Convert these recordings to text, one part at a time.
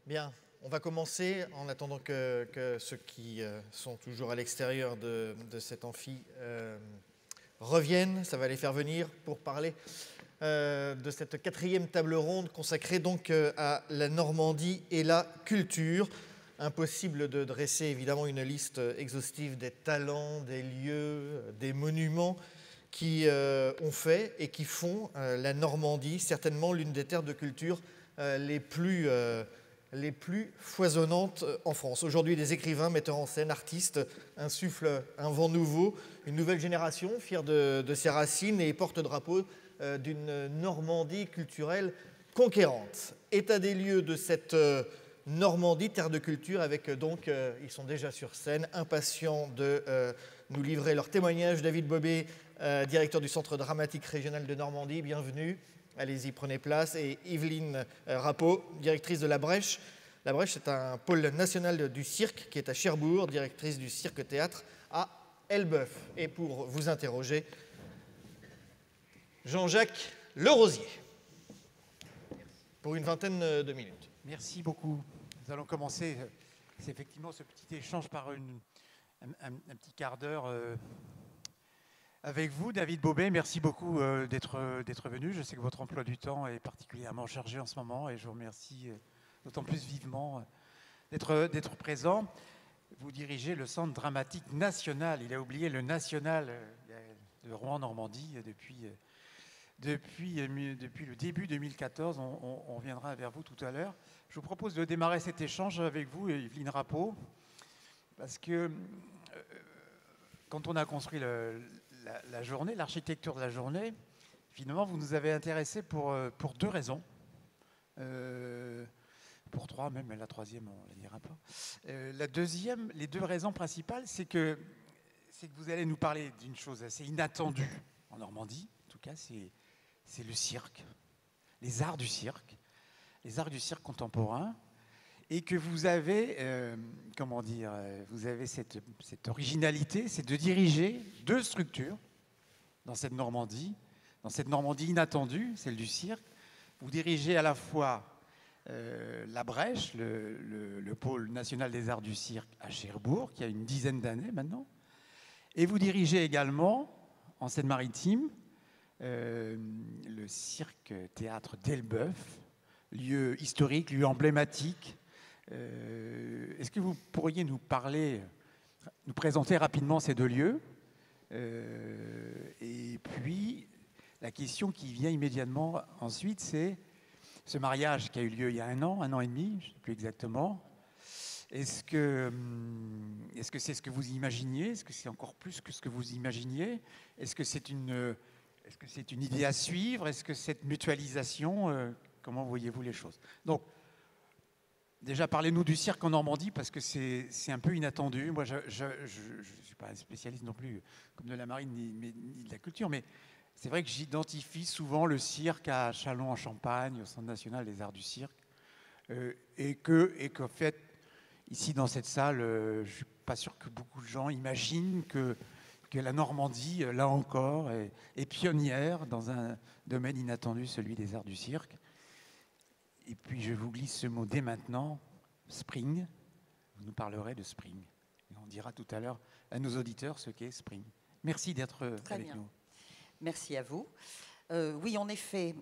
Bien, on va commencer en attendant que ceux qui sont toujours à l'extérieur de cet amphi reviennent. Ça va les faire venir pour parler de cette quatrième table ronde consacrée donc à la Normandie et la culture. Impossible de dresser évidemment une liste exhaustive des talents, des lieux, des monuments qui ont fait et qui font la Normandie, certainement l'une des terres de culture les plus foisonnantes en France. Aujourd'hui, des écrivains, metteurs en scène, artistes insufflent un vent nouveau, une nouvelle génération fière de ses racines et porte-drapeau d'une Normandie culturelle conquérante. État des lieux de cette Normandie, terre de culture, avec donc, ils sont déjà sur scène, impatients de nous livrer leur témoignage. David Bobet, directeur du Centre dramatique régional de Normandie, bienvenue. Allez-y, prenez place. Et Yveline Rappeau, directrice de La Brèche. La Brèche, c'est un pôle national du cirque qui est à Cherbourg, directrice du cirque-théâtre à Elbeuf. Et pour vous interroger, Jean-Jacques Lerosier, pour une vingtaine de minutes. Merci beaucoup. Nous allons commencer c'est effectivement ce petit échange par un petit quart d'heure avec vous, David Bobet. Merci beaucoup d'être venu. Je sais que votre emploi du temps est particulièrement chargé en ce moment et je vous remercie d'autant plus vivement d'être présent. Vous dirigez le Centre dramatique national. Il a oublié le national de Rouen-Normandie depuis le début 2014. On reviendra vers vous tout à l'heure. Je vous propose de démarrer cet échange avec vous, Yveline Rappeau, parce que quand on a construit la journée, l'architecture de la journée, finalement, vous nous avez intéressés pour deux raisons. Pour trois même, mais la troisième, on ne la dira pas. Les deux raisons principales, c'est que vous allez nous parler d'une chose assez inattendue en Normandie. En tout cas, c'est le cirque, les arts du cirque contemporain, et que vous avez, vous avez cette originalité, c'est de diriger deux structures dans cette Normandie inattendue, celle du cirque. Vous dirigez à la fois La Brèche, le pôle national des arts du cirque à Cherbourg, qui a une dizaine d'années maintenant, et vous dirigez également en Seine-Maritime le cirque-théâtre d'Elbeuf, lieu historique, lieu emblématique. Est-ce que vous pourriez nous présenter rapidement ces deux lieux et puis, la question qui vient immédiatement ensuite, c'est ce mariage qui a eu lieu il y a un an et demi, je ne sais plus exactement. Est-ce que c'est ce que vous imaginiez? Est-ce que c'est encore plus que ce que vous imaginiez? Est-ce que c'est une idée à suivre? Est-ce que cette mutualisation, comment voyez-vous les choses? Donc, déjà, parlez-nous du cirque en Normandie, parce que c'est un peu inattendu. Moi, je ne suis pas un spécialiste non plus, comme de la marine ni de la culture, mais c'est vrai que j'identifie souvent le cirque à Châlons-en-Champagne, au Centre national des arts du cirque, et qu'en fait, ici dans cette salle, je ne suis pas sûr que beaucoup de gens imaginent que la Normandie, là encore, est pionnière dans un domaine inattendu, celui des arts du cirque. Et puis je vous glisse ce mot dès maintenant, Spring. Vous nous parlerez de Spring. Et on dira tout à l'heure à nos auditeurs ce qu'est Spring. Merci d'être avec nous. Merci à vous. Oui, en effet.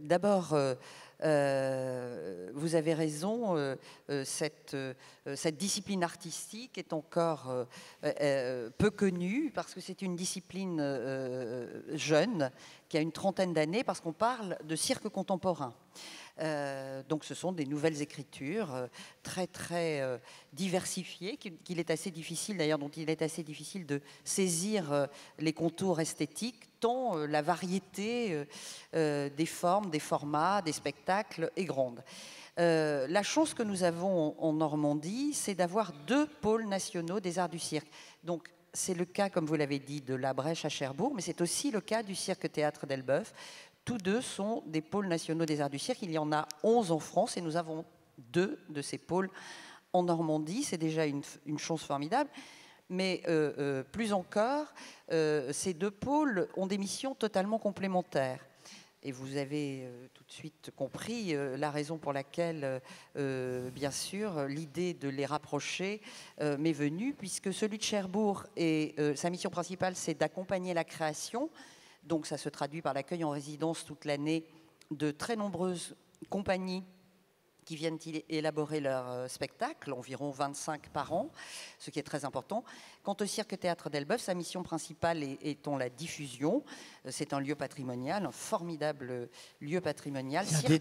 D'abord, vous avez raison. Cette discipline artistique est encore peu connue parce que c'est une discipline jeune qui a une trentaine d'années, parce qu'on parle de cirque contemporain. Donc ce sont des nouvelles écritures très diversifiées, qu'il est assez difficile d'ailleurs, dont il est assez difficile de saisir les contours esthétiques, tant la variété des formes, des formats, des spectacles est grande. La chance que nous avons en Normandie, c'est d'avoir deux pôles nationaux des arts du cirque. Donc c'est le cas, comme vous l'avez dit, de La Brèche à Cherbourg, mais c'est aussi le cas du cirque-théâtre d'Elbeuf. Tous deux sont des pôles nationaux des arts du cirque. Il y en a 11 en France et nous avons 2 de ces pôles en Normandie. C'est déjà une chance formidable. Mais plus encore, ces 2 pôles ont des missions totalement complémentaires. Et vous avez tout de suite compris la raison pour laquelle, bien sûr, l'idée de les rapprocher m'est venue, puisque celui de Cherbourg, sa mission principale, c'est d'accompagner la création. Donc ça se traduit par l'accueil en résidence toute l'année de très nombreuses compagnies qui viennent élaborer leur spectacle, environ 25 par an, ce qui est très important. Quant au Cirque-Théâtre d'Elbeuf, sa mission principale étant la diffusion. C'est un lieu patrimonial, un formidable lieu patrimonial. C'est un des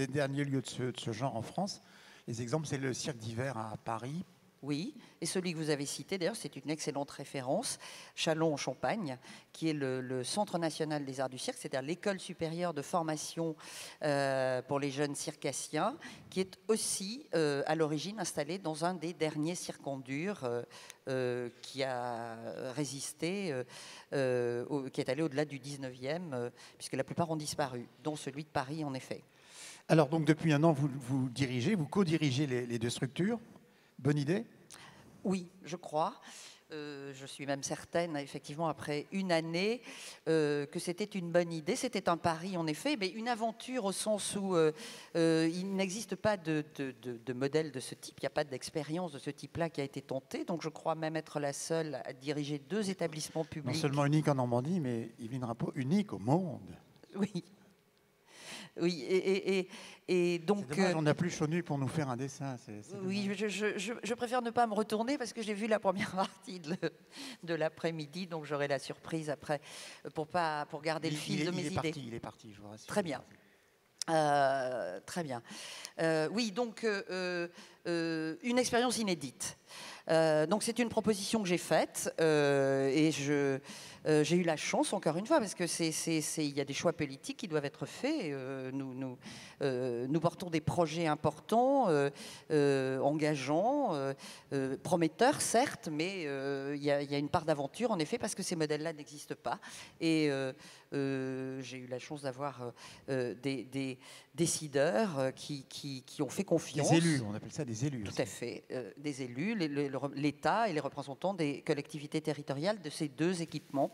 derniers lieux de ce genre en France. Les exemples, c'est le Cirque d'hiver à Paris. Oui, et celui que vous avez cité, d'ailleurs, c'est une excellente référence, Châlons-en-Champagne, qui est le Centre national des arts du cirque, c'est-à-dire l'école supérieure de formation pour les jeunes circassiens, qui est aussi à l'origine installée dans un des derniers circondures qui a résisté, qui est allé au-delà du 19e, puisque la plupart ont disparu, dont celui de Paris, en effet. Alors, donc, depuis un an, vous co-dirigez les deux structures. Bonne idée? Oui, je crois. Je suis même certaine, effectivement, après une année, que c'était une bonne idée. C'était un pari, en effet, mais une aventure au sens où il n'existe pas de modèle de ce type. Il n'y a pas d'expérience de ce type-là qui a été tentée. Donc, je crois même être la seule à diriger 2 établissements publics. Non seulement unique en Normandie, mais Yveline Rapeau, unique au monde. Oui. Oui, et donc... C'est dommage, on n'a plus Chaunu pour nous faire un dessin. Oui, je préfère ne pas me retourner parce que j'ai vu la première partie de l'après-midi, donc j'aurai la surprise après pour garder le fil de mes idées. Il est parti, je vous rassure. Très bien. Très bien. Oui, donc une expérience inédite. Donc c'est une proposition que j'ai faite et j'ai eu la chance, encore une fois, parce que il y a des choix politiques qui doivent être faits. Nous portons des projets importants, engageants, prometteurs, certes, mais il y a une part d'aventure, en effet, parce que ces modèles-là n'existent pas. Et j'ai eu la chance d'avoir des décideurs qui ont fait confiance. Des élus, on appelle ça des élus. Tout à fait, des élus, l'État et les représentants des collectivités territoriales de ces 2 équipements,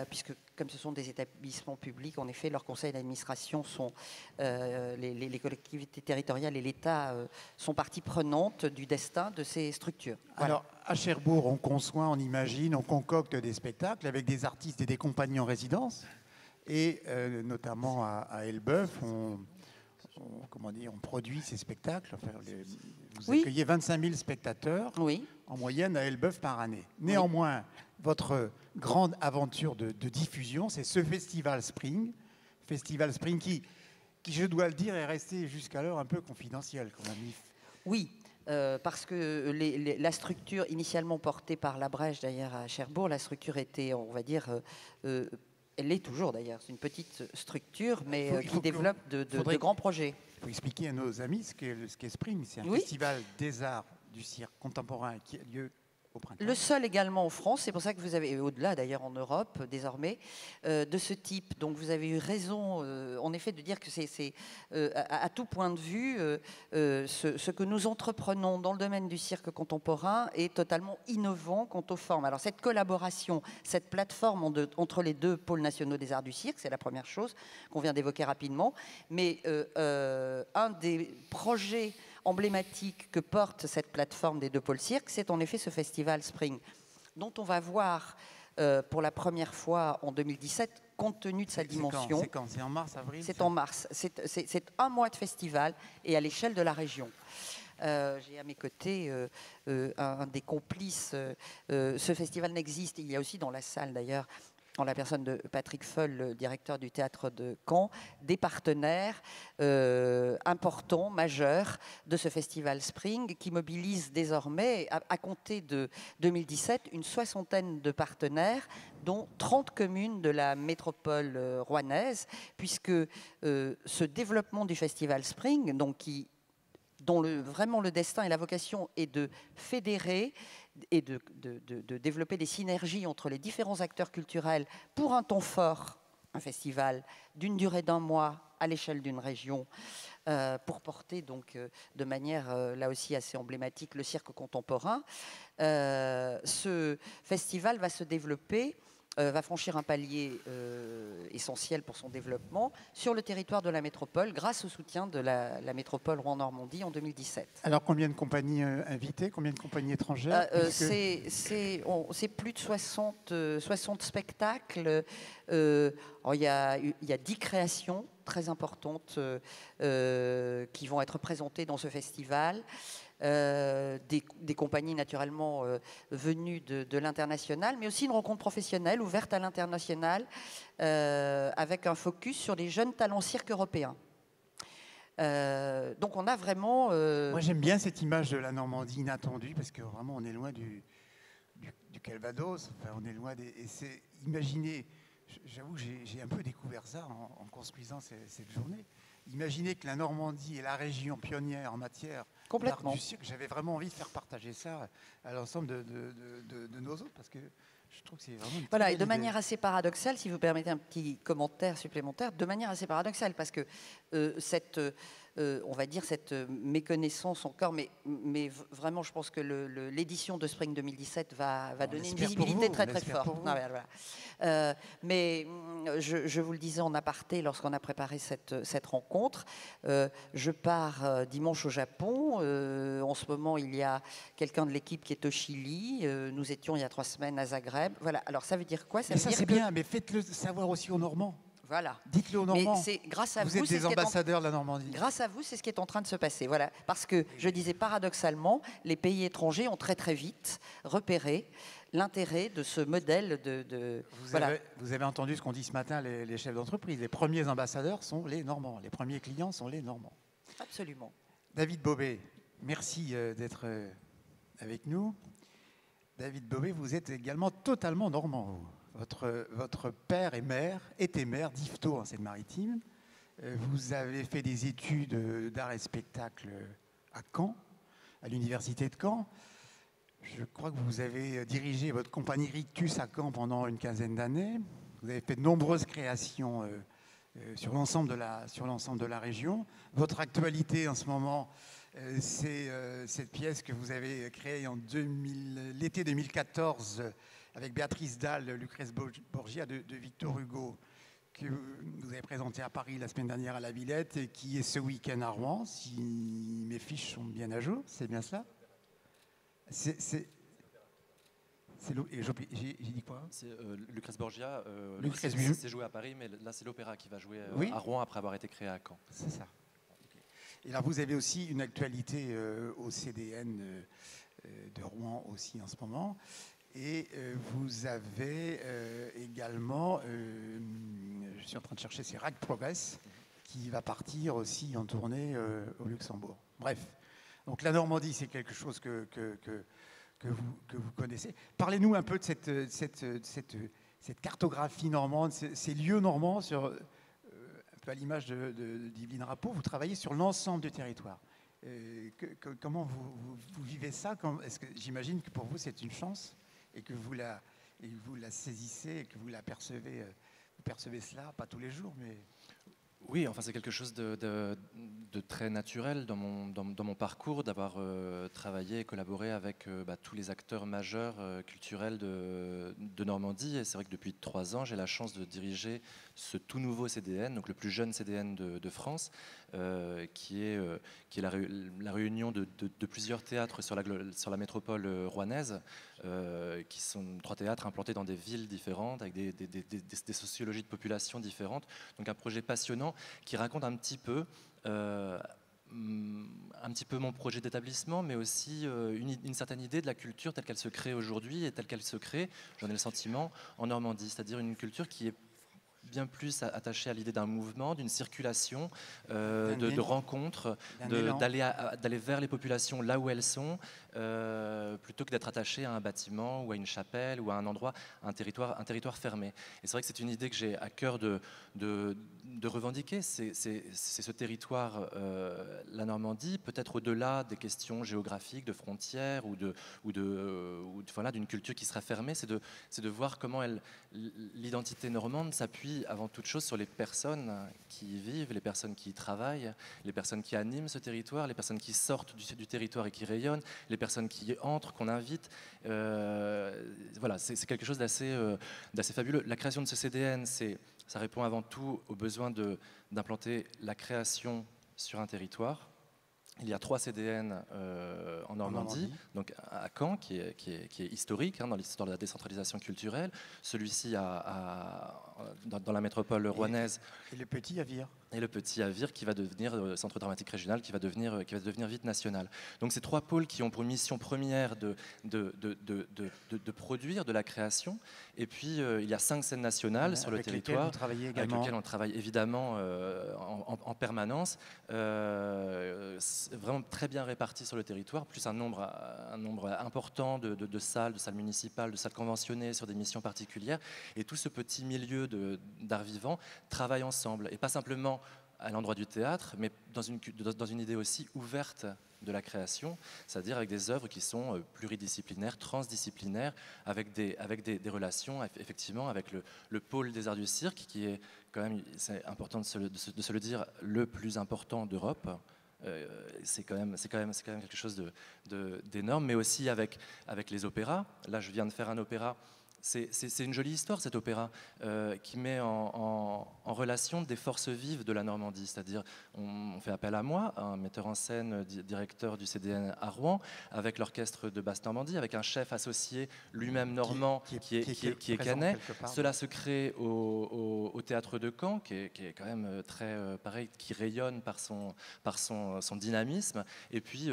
puisque comme ce sont des établissements publics, en effet, leurs conseils d'administration sont, les collectivités territoriales et l'État sont partie prenante du destin de ces structures. Voilà. Alors, à Cherbourg, on conçoit, on imagine, on concocte des spectacles avec des artistes et des compagnies en résidence. Et notamment à Elbeuf, on produit ces spectacles. Enfin, vous accueillez 25 000 spectateurs en moyenne à Elbeuf par année. Néanmoins, votre grande aventure de diffusion, c'est ce Festival Spring qui, je dois le dire, est resté jusqu'alors un peu confidentiel quand même. Oui. Parce que la structure initialement portée par la Brèche, d'ailleurs à Cherbourg, la structure était, on va dire, elle l'est toujours d'ailleurs, c'est une petite structure, mais qui développe de grands projets. Il faut expliquer à nos amis ce qu'est Spring. C'est un festival des arts du cirque contemporain qui a lieu au printemps. Le seul également en France, c'est pour ça que vous avez, au-delà d'ailleurs en Europe désormais, de ce type. Donc vous avez eu raison en effet de dire que c'est à tout point de vue, ce que nous entreprenons dans le domaine du cirque contemporain est totalement innovant quant aux formes. Alors cette collaboration, cette plateforme entre les 2 pôles nationaux des arts du cirque, c'est la première chose qu'on vient d'évoquer rapidement, mais un des projets emblématique que porte cette plateforme des 2 pôles cirque, c'est en effet ce festival Spring, dont on va voir pour la première fois en 2017, compte tenu de sa dimension. C'est quand? C'est en mars, avril? C'est en mars. C'est un mois de festival et à l'échelle de la région. J'ai à mes côtés un des complices. Ce festival n'existe, il y a aussi dans la salle d'ailleurs, en la personne de Patrick Feul, le directeur du théâtre de Caen, des partenaires importants, majeurs de ce festival Spring, qui mobilise désormais, à compter de 2017, une 60aine de partenaires, dont 30 communes de la métropole rouennaise, puisque ce développement du festival Spring, donc dont vraiment le destin et la vocation est de fédérer et de développer des synergies entre les différents acteurs culturels pour un temps fort, un festival d'une durée d'1 mois à l'échelle d'une région, pour porter donc de manière là aussi assez emblématique le cirque contemporain. Ce festival va se développer va franchir un palier essentiel pour son développement sur le territoire de la métropole grâce au soutien de la métropole Rouen-Normandie en 2017. Alors combien de compagnies invitées, combien de compagnies étrangères? C'est plus de 60 spectacles. Il y a 10 créations très importantes qui vont être présentées dans ce festival. Des compagnies naturellement venues de l'international, mais aussi une rencontre professionnelle ouverte à l'international avec un focus sur les jeunes talents cirque européens. Donc on a vraiment... Moi j'aime bien cette image de la Normandie inattendue parce que vraiment on est loin du Calvados, enfin, on est loin des... Et c'est imaginer, j'avoue j'ai un peu découvert ça en construisant cette journée. Imaginez que la Normandie est la région pionnière en matière d'art du cirque. J'avais vraiment envie de faire partager ça à l'ensemble de nos autres parce que je trouve que c'est vraiment une voilà, et de idée. manière assez paradoxale, si vous permettez un petit commentaire supplémentaire, de manière assez paradoxale parce que on va dire cette méconnaissance encore, mais vraiment je pense que l'édition de Spring 2017 va donner une visibilité très forte. Non, voilà. Mais je vous le disais en aparté lorsqu'on a préparé cette rencontre, je pars dimanche au Japon. En ce moment, il y a quelqu'un de l'équipe qui est au Chili. Nous étions il y a 3 semaines à Zagreb. Voilà. Alors ça veut dire quoi? Ça c'est bien, mais faites-le savoir aussi aux Normands. Voilà. Dites-le aux Normands. Mais grâce à vous êtes des ambassadeurs de la Normandie. Grâce à vous, c'est ce qui est en train de se passer. Voilà. Parce que, je disais paradoxalement, les pays étrangers ont très très vite repéré l'intérêt de ce modèle de vous avez entendu ce qu'ont dit ce matin les chefs d'entreprise. Les premiers ambassadeurs sont les Normands. Les premiers clients sont les Normands. Absolument. David Bobet, merci d'être avec nous. David Bobet, vous êtes également totalement normand, vous. Votre père était maire d'Yvetot en Seine-Maritime. Vous avez fait des études d'art et spectacle à Caen, à l'université de Caen. Je crois que vous avez dirigé votre compagnie Rictus à Caen pendant une quinzaine d'années. Vous avez fait de nombreuses créations sur l'ensemble de la région. Votre actualité en ce moment, c'est cette pièce que vous avez créée en l'été 2014 avec Béatrice Dalle, Lucrèce Borgia de Victor Hugo, que vous avez présenté à Paris la semaine dernière à la Villette et qui est ce week-end à Rouen, si mes fiches sont bien à jour, c'est bien cela? J'ai dit quoi? C'est Lucrèce Borgia. C'est joué à Paris, mais là c'est l'opéra qui va jouer oui, à Rouen après avoir été créé à Caen. C'est ça. Et là vous avez aussi une actualité au CDN de Rouen aussi en ce moment. Et vous avez également, je suis en train de chercher, c'est Rag Progress, qui va partir aussi en tournée au Luxembourg. Bref, donc la Normandie, c'est quelque chose que vous connaissez. Parlez-nous un peu de cette cartographie normande, ces lieux normands, sur, un peu à l'image d'Yveline Rappeau, vous travaillez sur l'ensemble du territoire. Comment vous vivez ça? J'imagine que pour vous, c'est une chance et que vous la saisissez et que vous percevez cela, pas tous les jours, mais... Oui, enfin c'est quelque chose de très naturel dans mon parcours, d'avoir travaillé et collaboré avec tous les acteurs majeurs culturels de Normandie. Et c'est vrai que depuis 3 ans, j'ai la chance de diriger ce tout nouveau CDN, donc le plus jeune CDN de France, qui est la réunion de plusieurs théâtres sur la métropole rouennaise, qui sont 3 théâtres implantés dans des villes différentes, avec des sociologies de population différentes. Donc un projet passionnant qui raconte un petit peu mon projet d'établissement, mais aussi une certaine idée de la culture telle qu'elle se crée aujourd'hui et telle qu'elle se crée, j'en ai le sentiment, en Normandie. C'est-à-dire une culture qui est bien plus attachée à l'idée d'un mouvement, d'une circulation, de rencontres, d'aller vers les populations là où elles sont, plutôt que d'être attaché à un bâtiment ou à une chapelle ou à un endroit, un territoire fermé. Et c'est vrai que c'est une idée que j'ai à cœur de revendiquer. C'est ce territoire, la Normandie, peut-être au-delà des questions géographiques, de frontières ou d'une culture qui serait fermée. C'est de voir comment l'identité normande s'appuie avant toute chose sur les personnes qui y vivent, les personnes qui y travaillent, les personnes qui animent ce territoire, les personnes qui sortent du territoire et qui rayonnent, les personnes qui entrent, qu'on invite. Voilà, c'est quelque chose d'assez fabuleux. La création de ce CDN, ça répond avant tout au besoin d'implanter la création sur un territoire. Il y a 3 CDN en Normandie, donc à Caen, qui est historique dans l'histoire de la décentralisation culturelle. Celui-ci dans la métropole rouennaise. Et le petit à Vire. Et le petit à Vire, qui va devenir centre dramatique régional, qui va devenir vite national. Donc ces 3 pôles qui ont pour mission première de produire de la création. Et puis il y a 5 scènes nationales sur le territoire, avec lesquelles on travaille évidemment en permanence. Vraiment très bien répartis sur le territoire, plus un nombre important de salles municipales, de salles conventionnées sur des missions particulières. Et tout ce petit milieu d'art vivant travaille ensemble, et pas simplement à l'endroit du théâtre, mais dans une idée aussi ouverte de la création, c'est-à-dire avec des œuvres qui sont pluridisciplinaires, transdisciplinaires, avec des relations effectivement avec le pôle des arts du cirque, qui est quand même, c'est important de se le dire, le plus important d'Europe. C'est quand même quelque chose d'énorme, mais aussi avec les opéras. Là, je viens de faire un opéra. C'est une jolie histoire, cet opéra, qui met en relation des forces vives de la Normandie. C'est-à-dire, on fait appel à moi, un metteur en scène, directeur du CDN à Rouen, avec l'orchestre de Basse-Normandie, avec un chef associé, lui-même normand, qui est canet. Cela se crée au théâtre de Caen, qui est quand même très pareil, qui rayonne par son dynamisme. Et puis,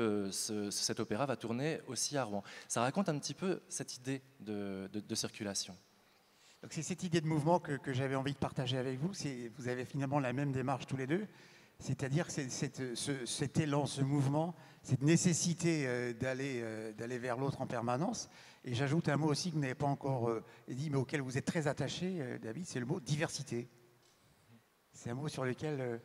cet opéra va tourner aussi à Rouen. Ça raconte un petit peu cette idée de circulation. Donc c'est cette idée de mouvement que j'avais envie de partager avec vous. Vous avez finalement la même démarche tous les deux, c'est-à-dire cet élan, ce mouvement, cette nécessité d'aller vers l'autre en permanence. Et j'ajoute un mot aussi que vous n'avez pas encore dit, mais auquel vous êtes très attaché, David, c'est le mot diversité. C'est un mot sur lequel...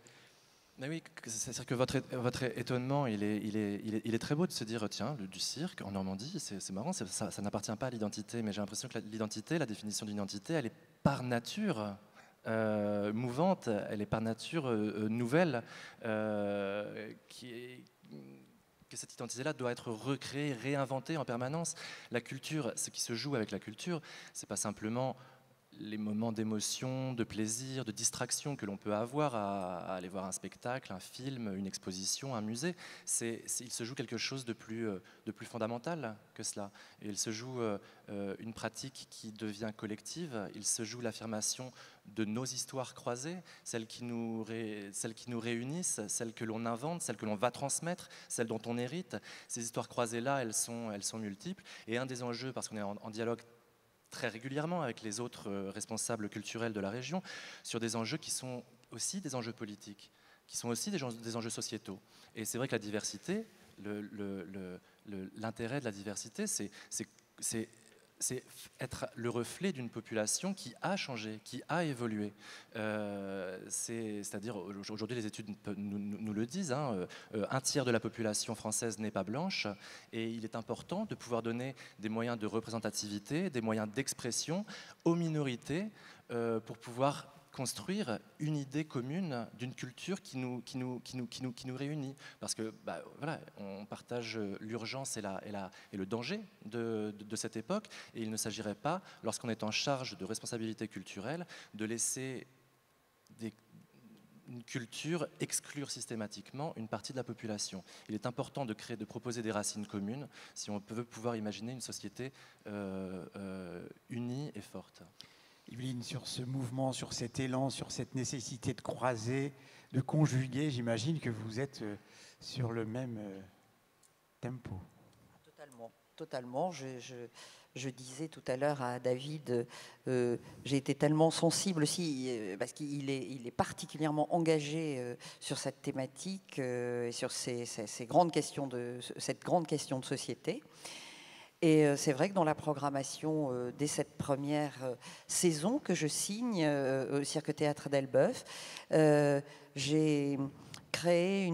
Mais oui, c'est-à-dire que votre étonnement, il est très beau de se dire, tiens, du cirque en Normandie, c'est marrant, ça n'appartient pas à l'identité, mais j'ai l'impression que l'identité, la définition d'identité, elle est par nature mouvante, elle est par nature nouvelle, que cette identité-là doit être recréée, réinventée en permanence. La culture, ce qui se joue avec la culture, c'est pas simplement les moments d'émotion, de plaisir, de distraction que l'on peut avoir à aller voir un spectacle, un film, une exposition, un musée. Il se joue quelque chose de plus fondamental que cela. Et il se joue une pratique qui devient collective. Il se joue l'affirmation de nos histoires croisées, celles qui nous réunissent, celles que l'on invente, celles que l'on va transmettre, celles dont on hérite. Ces histoires croisées-là, elles sont multiples. Et un des enjeux, parce qu'on est en dialogue très régulièrement avec les autres responsables culturels de la région, sur des enjeux qui sont aussi des enjeux politiques, qui sont aussi des enjeux sociétaux. Et c'est vrai que la diversité, l'intérêt de la diversité, c'est être le reflet d'une population qui a changé, qui a évolué. C'est-à-dire, aujourd'hui, les études nous le disent, un tiers de la population française n'est pas blanche, et il est important de pouvoir donner des moyens de représentativité, des moyens d'expression aux minorités pour pouvoir construire une idée commune d'une culture qui nous réunit. Parce que voilà, on partage l'urgence et le danger de cette époque, et il ne s'agirait pas, lorsqu'on est en charge de responsabilités culturelles, de laisser une culture exclure systématiquement une partie de la population. Il est important de proposer des racines communes si on veut pouvoir imaginer une société unie et forte. Yveline, sur ce mouvement, sur cet élan, sur cette nécessité de croiser, de conjuguer, j'imagine que vous êtes sur le même tempo. Totalement. Je disais tout à l'heure à David, j'ai été tellement sensible aussi, parce qu'il est particulièrement engagé sur cette thématique, sur cette grande question de société. Et c'est vrai que dans la programmation, dès cette première saison que je signe au Cirque Théâtre d'Elbeuf, j'ai créé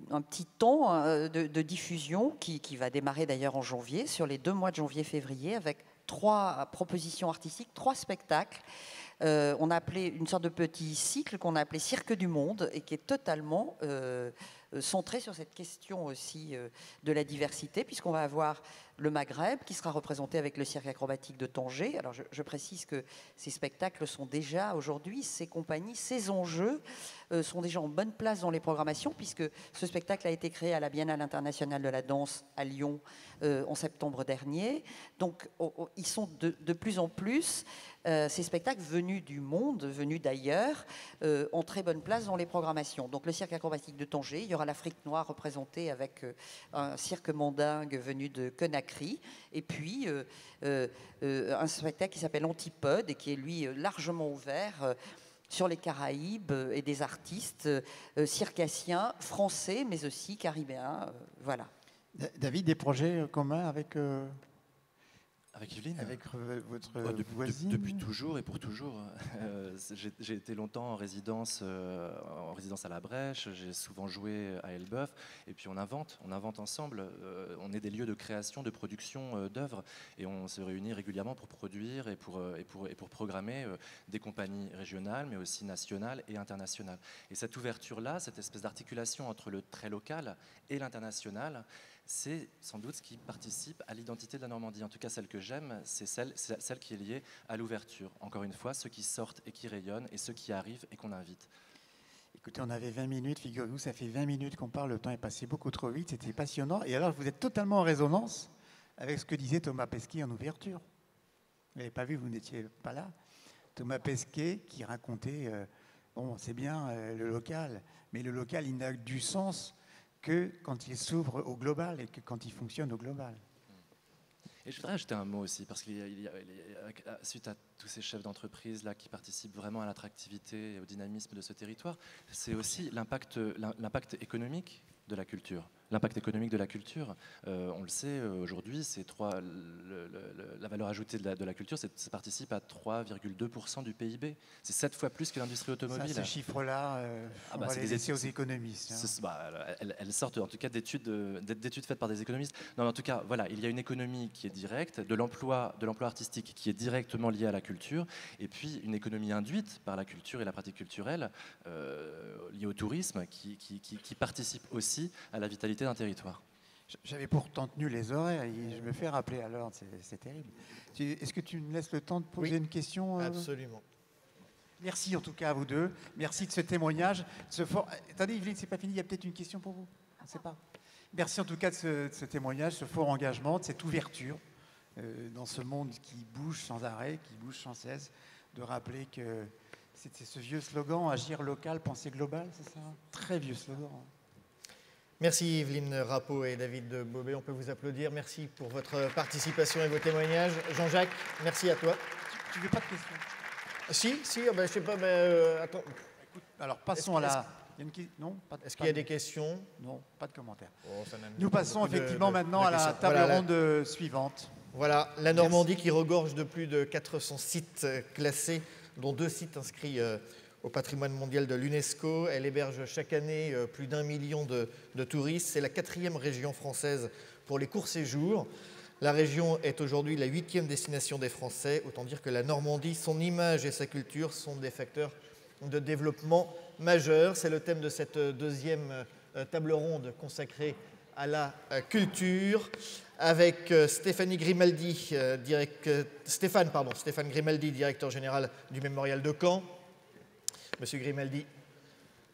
un petit temps de diffusion qui va démarrer d'ailleurs en janvier, sur les 2 mois de janvier-février, avec 3 propositions artistiques, 3 spectacles. On a appelé une sorte de petit cycle qu'on a appelé Cirque du Monde, et qui est totalement centré sur cette question aussi de la diversité, puisqu'on va avoir le Maghreb qui sera représenté avec le cirque acrobatique de Tanger. Alors je précise que ces spectacles sont déjà aujourd'hui, ces compagnies, ces enjeux sont déjà en bonne place dans les programmations, puisque ce spectacle a été créé à la Biennale internationale de la danse à Lyon en septembre dernier. Donc ils sont de plus en plus, ces spectacles venus du monde, venus d'ailleurs, en très bonne place dans les programmations. Donc le cirque acrobatique de Tanger, il y aura l'Afrique noire représentée avec un cirque mandingue venu de Conakry, et puis un spectacle qui s'appelle Antipode et qui est lui largement ouvert sur les Caraïbes et des artistes circassiens français mais aussi caribéens. Voilà. David, des projets communs avec Avec Yveline, avec votre voisine? Depuis toujours et pour toujours. J'ai été longtemps en résidence à La Brèche, j'ai souvent joué à Elbeuf, et puis on invente ensemble. On est des lieux de création, de production d'œuvres, et on se réunit régulièrement pour produire et pour programmer des compagnies régionales, mais aussi nationales et internationales. Et cette ouverture-là, cette espèce d'articulation entre le très local et l'international, c'est sans doute ce qui participe à l'identité de la Normandie. En tout cas, celle que j'aime, c'est celle qui est liée à l'ouverture. Encore une fois, ceux qui sortent et qui rayonnent, et ceux qui arrivent et qu'on invite. Écoutez, on avait 20 minutes, figurez-vous, ça fait 20 minutes qu'on parle, le temps est passé beaucoup trop vite, c'était passionnant. Et alors, vous êtes totalement en résonance avec ce que disait Thomas Pesquet en ouverture. Vous n'avez pas vu, vous n'étiez pas là. Thomas Pesquet qui racontait, bon, c'est bien le local, mais le local, il n'a du sens que quand il s'ouvre au global et que quand il fonctionne au global. Et je voudrais ajouter un mot aussi, parce qu'il y a, suite à tous ces chefs d'entreprise là qui participent vraiment à l'attractivité et au dynamisme de ce territoire, c'est aussi l'impact économique de la culture. L'impact économique de la culture, on le sait aujourd'hui, c'est la valeur ajoutée de la culture, ça participe à 3,2% du PIB. C'est 7 fois plus que l'industrie automobile. Ça, ces chiffres-là, on va les laisser aux économistes. Elles sortent en tout cas d'études faites par des économistes. Non, mais en tout cas, voilà, il y a une économie qui est directe, de l'emploi artistique qui est directement lié à la culture, et puis une économie induite par la culture et la pratique culturelle liée au tourisme qui participe aussi à la vitalité d'un territoire. J'avais pourtant tenu les horaires et je me fais rappeler à l'ordre, c'est terrible. Est-ce que tu me laisses le temps de poser une question? Absolument. Merci en tout cas à vous deux. Merci de ce témoignage. Attendez, Yveline, c'est pas fini, il y a peut-être une question pour vous? On ne sait pas. Merci en tout cas de ce témoignage, ce fort engagement, de cette ouverture dans ce monde qui bouge sans arrêt, qui bouge sans cesse, de rappeler que c'est ce vieux slogan, agir local, penser global, c'est ça? Très vieux slogan. Merci Yveline Rappeau et David Bobet, on peut vous applaudir. Merci pour votre participation et vos témoignages. Jean-Jacques, merci à toi. Tu veux pas de questions? Si, je sais pas, mais attends. Écoute, alors passons à la... Non, est-ce qu'il y a des questions? Non, pas de commentaires. Oh, nous passons effectivement maintenant à la table ronde suivante. Voilà, la Normandie qui regorge de plus de 400 sites classés, dont 2 sites inscrits au patrimoine mondial de l'UNESCO. Elle héberge chaque année plus d'1 million de touristes. C'est la 4e région française pour les courts séjours. La région est aujourd'hui la 8e destination des Français. Autant dire que la Normandie, son image et sa culture sont des facteurs de développement majeurs. C'est le thème de cette 2e table ronde consacrée à la culture, avec Stéphane Grimaldi, directeur général du Mémorial de Caen. Monsieur Grimaldi,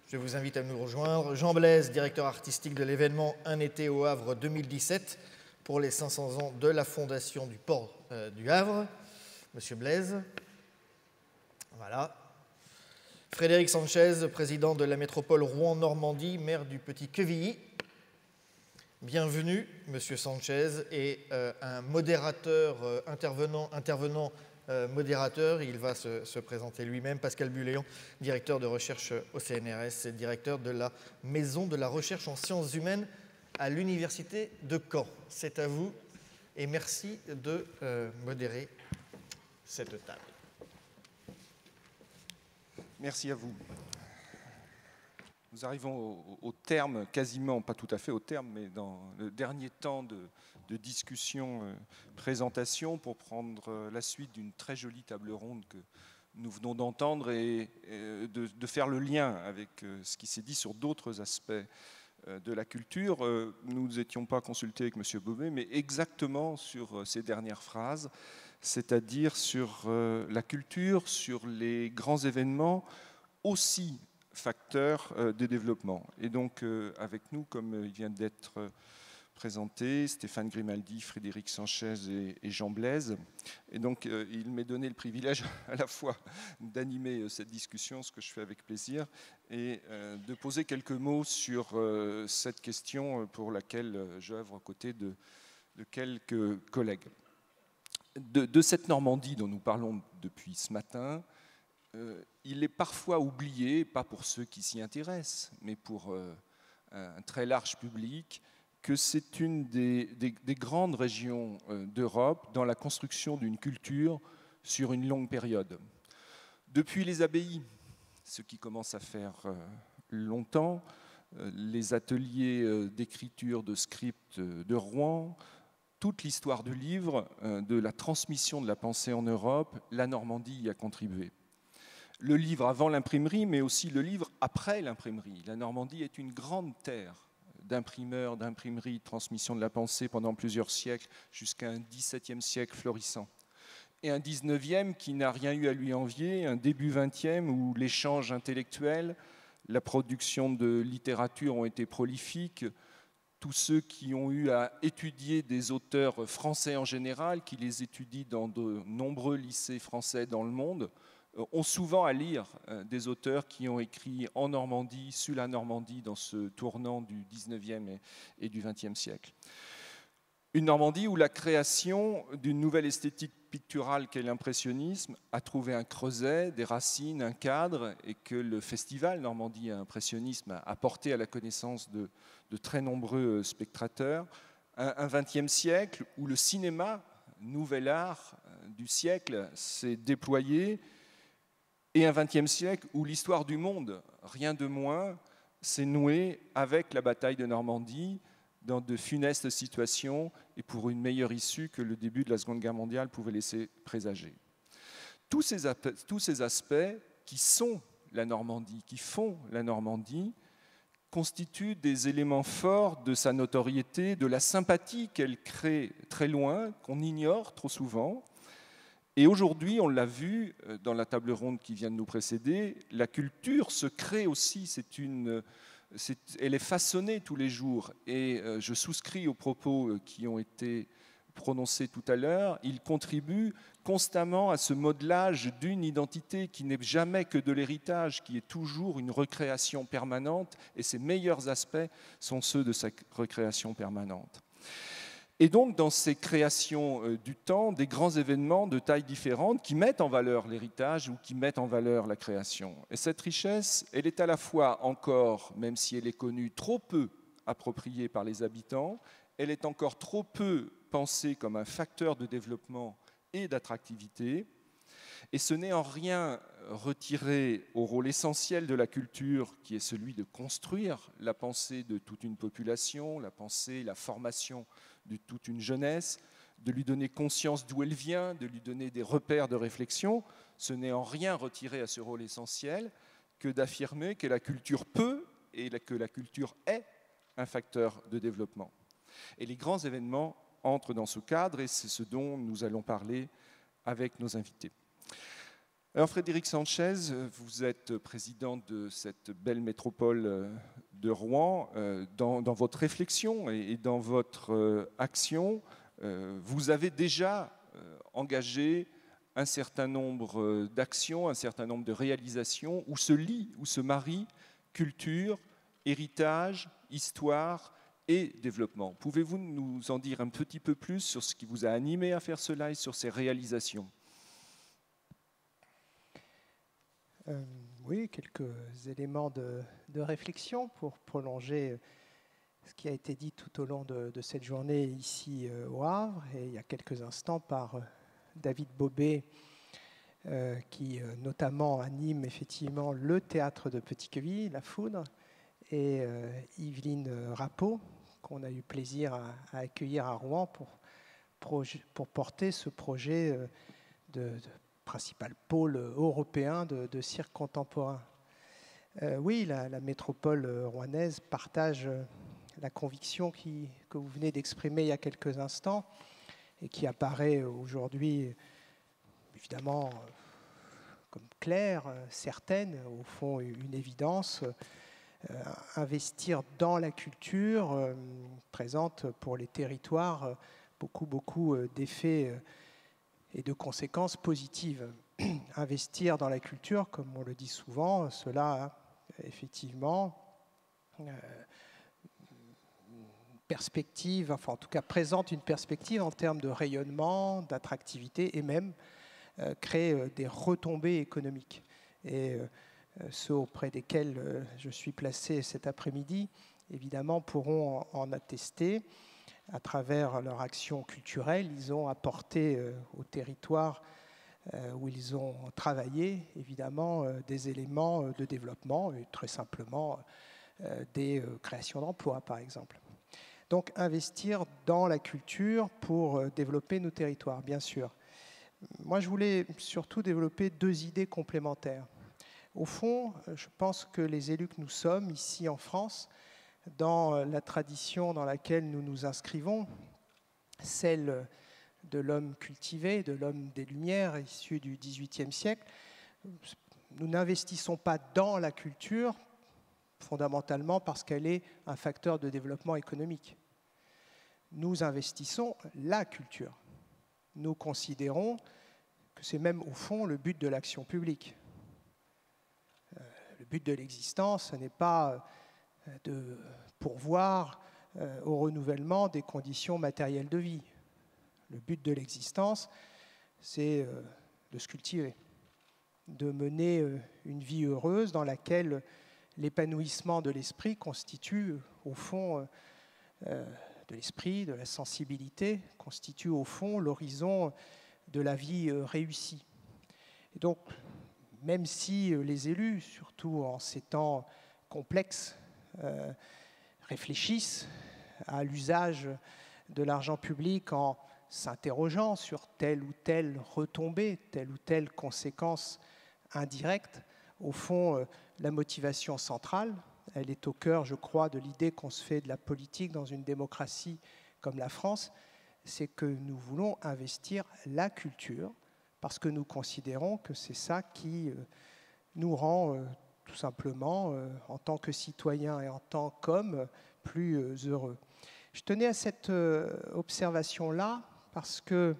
je vous invite à nous rejoindre. Jean Blaise, directeur artistique de l'événement Un été au Havre 2017 pour les 500 ans de la fondation du port du Havre. Monsieur Blaise. Voilà. Frédéric Sanchez, président de la métropole Rouen-Normandie, maire du Petit Quevilly. Bienvenue, Monsieur Sanchez, et un modérateur intervenant modérateur, il va se présenter lui-même, Pascal Buléon, directeur de recherche au CNRS et directeur de la Maison de la recherche en sciences humaines à l'Université de Caen. C'est à vous et merci de modérer cette table. Merci à vous. Nous arrivons au terme, quasiment, pas tout à fait au terme, mais dans le dernier temps de discussion, présentation, pour prendre la suite d'une très jolie table ronde que nous venons d'entendre et de faire le lien avec ce qui s'est dit sur d'autres aspects de la culture. Nous n'étions pas consultés avec M. Bobet, mais exactement sur ces dernières phrases, c'est-à-dire sur la culture, sur les grands événements, aussi facteurs de développement. Et donc, avec nous, comme il vient d'être présenté, Stéphane Grimaldi, Frédéric Sanchez et Jean Blaise. Et donc, il m'est donné le privilège à la fois d'animer cette discussion, ce que je fais avec plaisir, et de poser quelques mots sur cette question pour laquelle j'œuvre aux côtés de quelques collègues. De cette Normandie dont nous parlons depuis ce matin, il est parfois oublié, pas pour ceux qui s'y intéressent, mais pour un très large public, que c'est une des grandes régions d'Europe dans la construction d'une culture sur une longue période. Depuis les abbayes, ce qui commence à faire longtemps, les ateliers d'écriture de script de Rouen, toute l'histoire du livre, de la transmission de la pensée en Europe, la Normandie y a contribué. Le livre avant l'imprimerie, mais aussi le livre après l'imprimerie. La Normandie est une grande terre d'imprimeurs, d'imprimeries, de transmission de la pensée pendant plusieurs siècles, jusqu'à un XVIIe siècle florissant. Et un XIXe qui n'a rien eu à lui envier, un début XXe où l'échange intellectuel, la production de littérature ont été prolifiques. Tous ceux qui ont eu à étudier des auteurs français en général, qui les étudient dans de nombreux lycées français dans le monde, ont souvent à lire des auteurs qui ont écrit en Normandie, sur la Normandie, dans ce tournant du XIXe et du XXe siècle. Une Normandie où la création d'une nouvelle esthétique picturale qu'est l'impressionnisme a trouvé un creuset, des racines, un cadre, et que le festival Normandie Impressionnisme a apporté à la connaissance de très nombreux spectateurs. Un XXe siècle où le cinéma, nouvel art du siècle, s'est déployé, et un XXe siècle où l'histoire du monde, rien de moins, s'est nouée avec la bataille de Normandie dans de funestes situations et pour une meilleure issue que le début de la Seconde Guerre mondiale pouvait laisser présager. Tous ces aspects qui sont la Normandie, qui font la Normandie, constituent des éléments forts de sa notoriété, de la sympathie qu'elle crée très loin, qu'on ignore trop souvent. Et aujourd'hui, on l'a vu dans la table ronde qui vient de nous précéder, la culture se crée aussi, elle est façonnée tous les jours. Et je souscris aux propos qui ont été prononcés tout à l'heure. Il contribue constamment à ce modelage d'une identité qui n'est jamais que de l'héritage, qui est toujours une recréation permanente. Et ses meilleurs aspects sont ceux de sa recréation permanente. Et donc, dans ces créations du temps, des grands événements de tailles différentes qui mettent en valeur l'héritage ou qui mettent en valeur la création. Et cette richesse, elle est à la fois encore, même si elle est connue, trop peu appropriée par les habitants, elle est encore trop peu pensée comme un facteur de développement et d'attractivité. Et ce n'est en rien retiré au rôle essentiel de la culture, qui est celui de construire la pensée de toute une population, la pensée, la formation de toute une jeunesse, de lui donner conscience d'où elle vient, de lui donner des repères de réflexion. Ce n'est en rien retiré à ce rôle essentiel que d'affirmer que la culture peut et que la culture est un facteur de développement. Et les grands événements entrent dans ce cadre et c'est ce dont nous allons parler avec nos invités. Alors Frédéric Sanchez, vous êtes président de cette belle métropole de Rouen. Dans votre réflexion et dans votre action, vous avez déjà engagé un certain nombre d'actions, un certain nombre de réalisations où se lient, où se marient culture, héritage, histoire et développement. Pouvez-vous nous en dire un petit peu plus sur ce qui vous a animé à faire cela et sur ces réalisations ? Oui, quelques éléments de réflexion pour prolonger ce qui a été dit tout au long de cette journée ici au Havre et il y a quelques instants par David Bobet qui notamment anime effectivement le théâtre de Petit-Queville, La Foudre, et Yveline Rappeau qu'on a eu plaisir à accueillir à Rouen pour porter ce projet de principal pôle européen de cirque contemporain. Oui, la métropole rouennaise partage la conviction que vous venez d'exprimer il y a quelques instants et qui apparaît aujourd'hui, évidemment, comme claire, certaine, au fond une évidence. Investir dans la culture présente pour les territoires beaucoup d'effets et de conséquences positives. Investir dans la culture, comme on le dit souvent, cela a effectivement perspective, enfin en tout cas présente une perspective en termes de rayonnement, d'attractivité et même crée des retombées économiques. Et ceux auprès desquels je suis placé cet après-midi, évidemment, pourront en attester. À travers leur action culturelle, ils ont apporté au territoire où ils ont travaillé, évidemment, des éléments de développement, et très simplement des créations d'emplois, par exemple. Donc, investir dans la culture pour développer nos territoires, bien sûr. Moi, je voulais surtout développer 2 idées complémentaires. Au fond, je pense que les élus que nous sommes ici en France, dans la tradition dans laquelle nous nous inscrivons, celle de l'homme cultivé, de l'homme des Lumières, issu du XVIIIe siècle, nous n'investissons pas dans la culture fondamentalement parce qu'elle est un facteur de développement économique. Nous investissons la culture. Nous considérons que c'est même au fond le but de l'action publique. Le but de l'existence, ce n'est pas de pourvoir au renouvellement des conditions matérielles de vie. Le but de l'existence, c'est de se cultiver, de mener une vie heureuse dans laquelle l'épanouissement de l'esprit constitue au fond de l'esprit, de la sensibilité, constitue au fond l'horizon de la vie réussie. Et donc, même si les élus, surtout en ces temps complexes, réfléchissent à l'usage de l'argent public en s'interrogeant sur telle ou telle retombée, telle ou telle conséquence indirecte, au fond, la motivation centrale, elle est au cœur, je crois, de l'idée qu'on se fait de la politique dans une démocratie comme la France, c'est que nous voulons investir la culture parce que nous considérons que c'est ça qui nous rend tout simplement, en tant que citoyens et en tant qu'hommes, plus heureux. Je tenais à cette observation-là parce que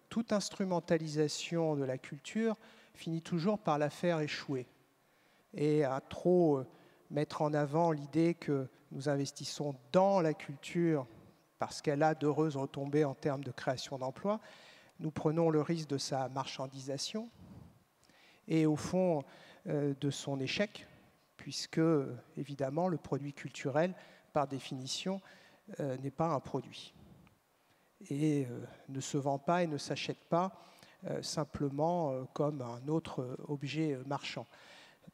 toute instrumentalisation de la culture finit toujours par la faire échouer. Et à trop mettre en avant l'idée que nous investissons dans la culture parce qu'elle a d'heureuses retombées en termes de création d'emplois, nous prenons le risque de sa marchandisation et au fond de son échec, puisque évidemment le produit culturel, par définition, n'est pas un produit et ne se vend pas et ne s'achète pas simplement comme un autre objet marchand.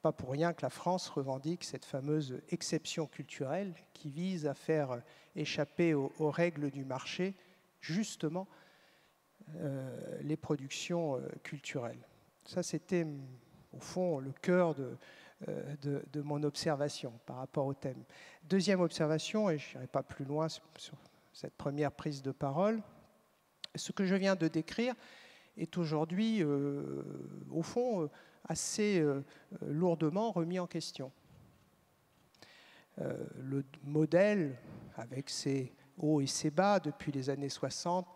Pas pour rien que la France revendique cette fameuse exception culturelle qui vise à faire échapper aux règles du marché justement les productions culturelles. Ça, c'était au fond le cœur de mon observation par rapport au thème. Deuxième observation, et je n'irai pas plus loin sur cette première prise de parole, ce que je viens de décrire est aujourd'hui, au fond, assez lourdement remis en question. Le modèle, avec ses hauts et ses bas depuis les années 60,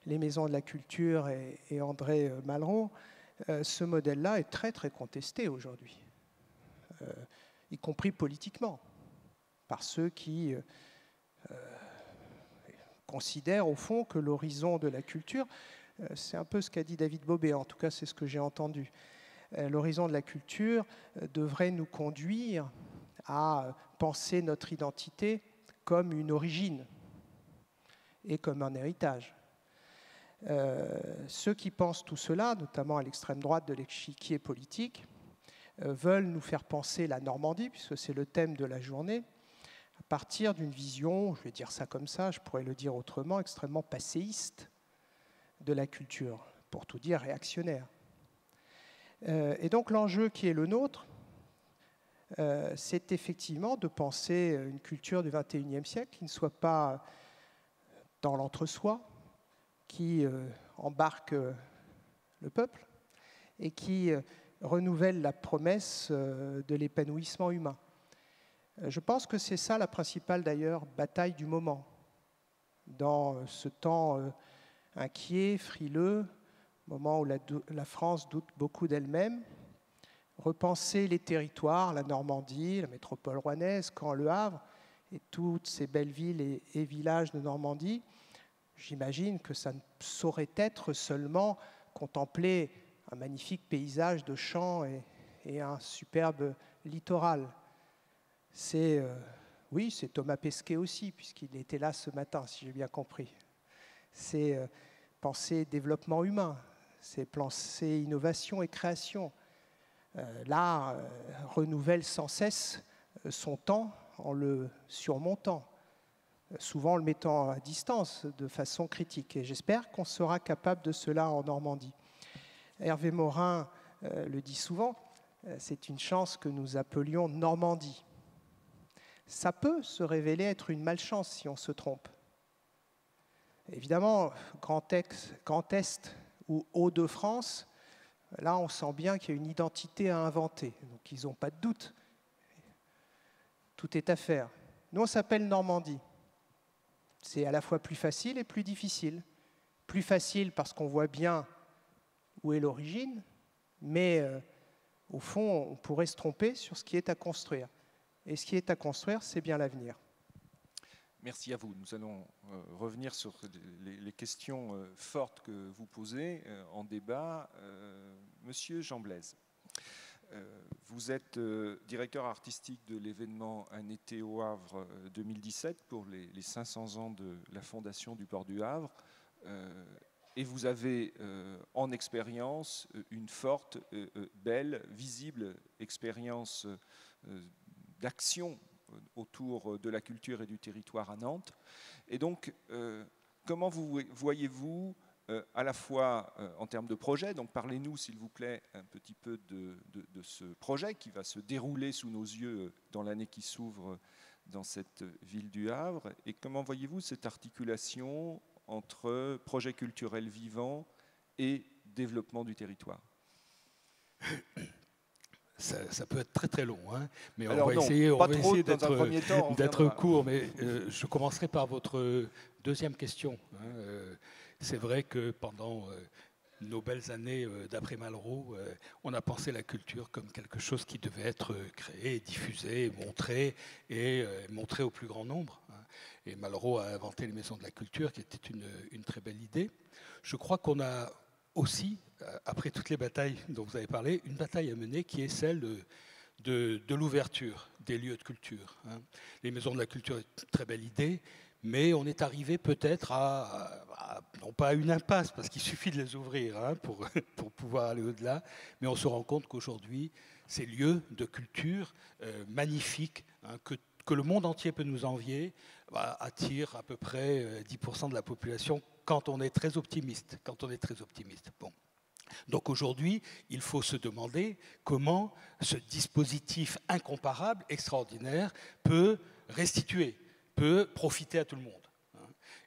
les maisons de la culture et André Malraux, ce modèle-là est très très contesté aujourd'hui, y compris politiquement, par ceux qui considèrent au fond que l'horizon de la culture, c'est un peu ce qu'a dit David Bobet, en tout cas c'est ce que j'ai entendu, l'horizon de la culture devrait nous conduire à penser notre identité comme une origine et comme un héritage. Ceux qui pensent tout cela, notamment à l'extrême droite de l'échiquier politique, veulent nous faire penser la Normandie, puisque c'est le thème de la journée, à partir d'une vision, je vais dire ça comme ça, je pourrais le dire autrement, extrêmement passéiste de la culture, pour tout dire réactionnaire. Et donc l'enjeu qui est le nôtre, c'est effectivement de penser une culture du XXIe siècle qui ne soit pas dans l'entre-soi, qui embarque le peuple et qui renouvelle la promesse de l'épanouissement humain. Je pense que c'est ça la principale, d'ailleurs, bataille du moment. Dans ce temps inquiet, frileux, moment où la France doute beaucoup d'elle-même, repenser les territoires, la Normandie, la métropole rouennaise, Caen, Le Havre, et toutes ces belles villes et villages de Normandie, j'imagine que ça ne saurait être seulement contempler un magnifique paysage de champs et un superbe littoral. Oui, c'est Thomas Pesquet aussi, puisqu'il était là ce matin, si j'ai bien compris. C'est penser développement humain, c'est penser innovation et création. L'art renouvelle sans cesse son temps en le surmontant, souvent en le mettant à distance de façon critique. Et j'espère qu'on sera capable de cela en Normandie. Hervé Morin le dit souvent, c'est une chance que nous appelions Normandie. Ça peut se révéler être une malchance si on se trompe. Évidemment, Grand Est ou Hauts-de-France, là on sent bien qu'il y a une identité à inventer. Donc ils n'ont pas de doute. Tout est à faire. Nous on s'appelle Normandie. C'est à la fois plus facile et plus difficile. Plus facile parce qu'on voit bien où est l'origine, mais au fond on pourrait se tromper sur ce qui est à construire. Et ce qui est à construire, c'est bien l'avenir. Merci à vous. Nous allons revenir sur les questions fortes que vous posez en débat. Monsieur Jean Blaise, vous êtes directeur artistique de l'événement Un été au Havre 2017 pour les 500 ans de la fondation du port du Havre. Et vous avez en expérience une forte, belle, visible expérience d'action autour de la culture et du territoire à Nantes. Et donc, comment voyez-vous, à la fois en termes de projet, donc parlez-nous s'il vous plaît un petit peu de ce projet qui va se dérouler sous nos yeux dans l'année qui s'ouvre dans cette ville du Havre, et comment voyez-vous cette articulation entre projet culturel vivant et développement du territoire? Ça peut être très très long, hein, mais alors on va essayer d'être court. court. Mais je commencerai par votre deuxième question. C'est vrai que pendant nos belles années d'après Malraux, on a pensé la culture comme quelque chose qui devait être créé, diffusé, montré au plus grand nombre. Et Malraux a inventé les maisons de la culture, qui était une très belle idée. Je crois qu'on a aussi, après toutes les batailles dont vous avez parlé, une bataille à mener qui est celle de l'ouverture des lieux de culture. Les maisons de la culture est une très belle idée, mais on est arrivé peut-être non pas à une impasse, parce qu'il suffit de les ouvrir pour pouvoir aller au-delà, mais on se rend compte qu'aujourd'hui, ces lieux de culture magnifiques, que le monde entier peut nous envier, attirent à peu près 10% de la population quand on est très optimiste. Bon. Donc aujourd'hui, il faut se demander comment ce dispositif incomparable, extraordinaire, peut restituer, peut profiter à tout le monde.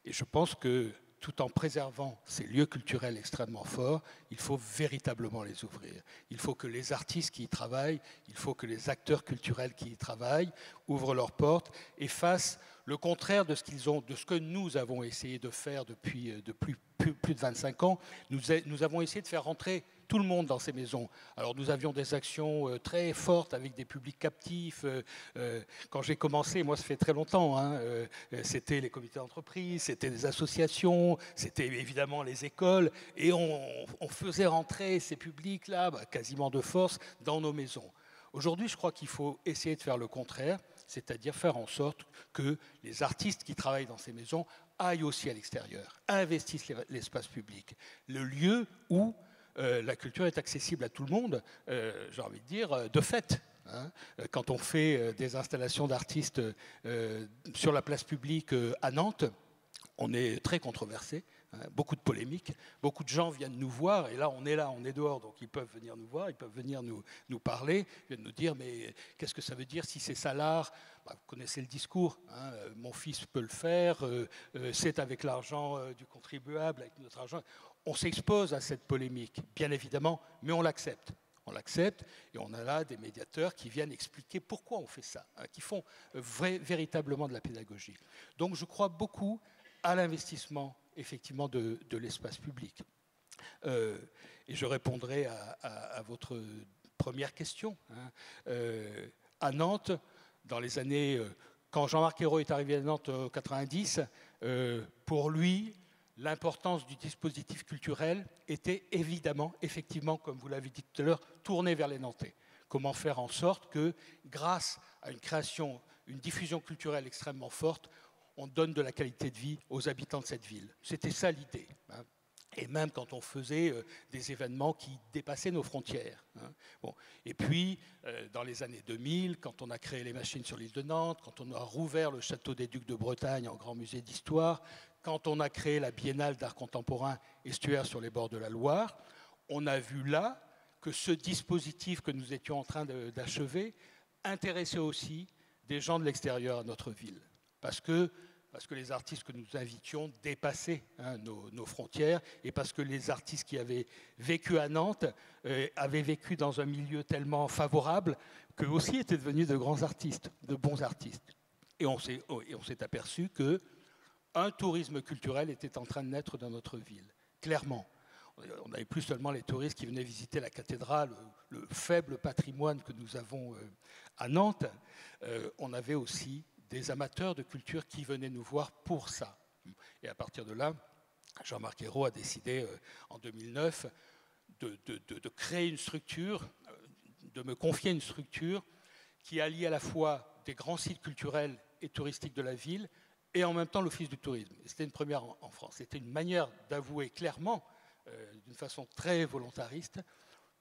Et je pense que tout en préservant ces lieux culturels extrêmement forts, il faut véritablement les ouvrir. Il faut que les artistes qui y travaillent, il faut que les acteurs culturels qui y travaillent ouvrent leurs portes et fassent le contraire de ce que nous avons essayé de faire depuis plus de 25 ans. Nous avons essayé de faire rentrer tout le monde dans ces maisons. Alors nous avions des actions très fortes avec des publics captifs. Quand j'ai commencé, moi ça fait très longtemps, c'était les comités d'entreprise, c'était des associations, c'était évidemment les écoles, et on faisait rentrer ces publics-là quasiment de force dans nos maisons. Aujourd'hui, je crois qu'il faut essayer de faire le contraire, c'est-à-dire faire en sorte que les artistes qui travaillent dans ces maisons aillent aussi à l'extérieur, investissent l'espace public, le lieu où la culture est accessible à tout le monde, j'ai envie de dire, de fait. Quand on fait des installations d'artistes sur la place publique à Nantes, on est très controversé hein, beaucoup de polémiques, beaucoup de gens viennent nous voir, et là, on est dehors, donc ils peuvent venir nous voir, ils peuvent venir nous parler, ils viennent nous dire, mais qu'est-ce que ça veut dire si c'est Salar? Bah, vous connaissez le discours, hein, mon fils peut le faire, c'est avec l'argent du contribuable, avec notre argent. On s'expose à cette polémique, bien évidemment, mais on l'accepte. On l'accepte et on a là des médiateurs qui viennent expliquer pourquoi on fait ça, hein, qui font véritablement de la pédagogie. Donc je crois beaucoup à l'investissement effectivement de l'espace public. Et je répondrai à votre première question. Hein. À Nantes, dans les années, quand Jean-Marc Ayrault est arrivé à Nantes en 90, pour lui, l'importance du dispositif culturel était évidemment, effectivement, comme vous l'avez dit tout à l'heure, tournée vers les Nantais. Comment faire en sorte que, grâce à une création, une diffusion culturelle extrêmement forte, on donne de la qualité de vie aux habitants de cette ville. C'était ça l'idée. Hein. Et même quand on faisait des événements qui dépassaient nos frontières. Hein. Bon. Et puis, dans les années 2000, quand on a créé les machines sur l'île de Nantes, quand on a rouvert le château des Ducs de Bretagne en grand musée d'histoire, quand on a créé la Biennale d'art contemporain estuaire sur les bords de la Loire, on a vu là que ce dispositif que nous étions en train d'achever intéressait aussi des gens de l'extérieur à notre ville. Parce que les artistes que nous invitions dépassaient nos frontières et parce que les artistes qui avaient vécu à Nantes avaient vécu dans un milieu tellement favorable qu'eux aussi étaient devenus de grands artistes, de bons artistes. Et on s'est aperçu qu'un tourisme culturel était en train de naître dans notre ville, clairement. On n'avait plus seulement les touristes qui venaient visiter la cathédrale, le faible patrimoine que nous avons à Nantes, on avait aussi des amateurs de culture qui venaient nous voir pour ça. Et à partir de là, Jean-Marc Ayrault a décidé en 2009 de créer une structure, de me confier une structure qui allie à la fois des grands sites culturels et touristiques de la ville et en même temps l'Office du tourisme. C'était une première en France. C'était une manière d'avouer clairement, d'une façon très volontariste,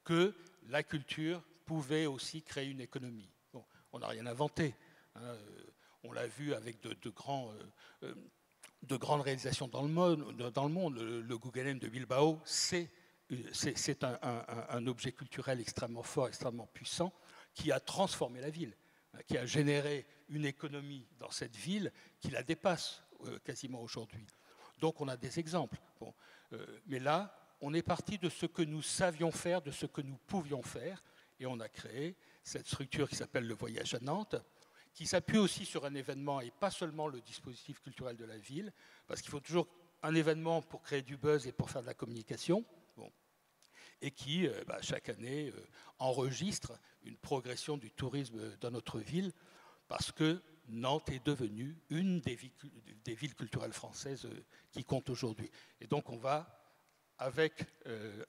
que la culture pouvait aussi créer une économie. Bon, on n'a rien inventé. Hein, on l'a vu avec de grandes réalisations dans le monde. Le Guggenheim de Bilbao, c'est un objet culturel extrêmement fort, extrêmement puissant, qui a transformé la ville, qui a généré une économie dans cette ville qui la dépasse quasiment aujourd'hui. Donc on a des exemples. Bon, mais là, on est parti de ce que nous savions faire, de ce que nous pouvions faire, et on a créé cette structure qui s'appelle le Voyage à Nantes, qui s'appuie aussi sur un événement et pas seulement le dispositif culturel de la ville, parce qu'il faut toujours un événement pour créer du buzz et pour faire de la communication, bon, et qui, chaque année, enregistre une progression du tourisme dans notre ville, parce que Nantes est devenue une des villes culturelles françaises qui compte aujourd'hui. Et donc on va, avec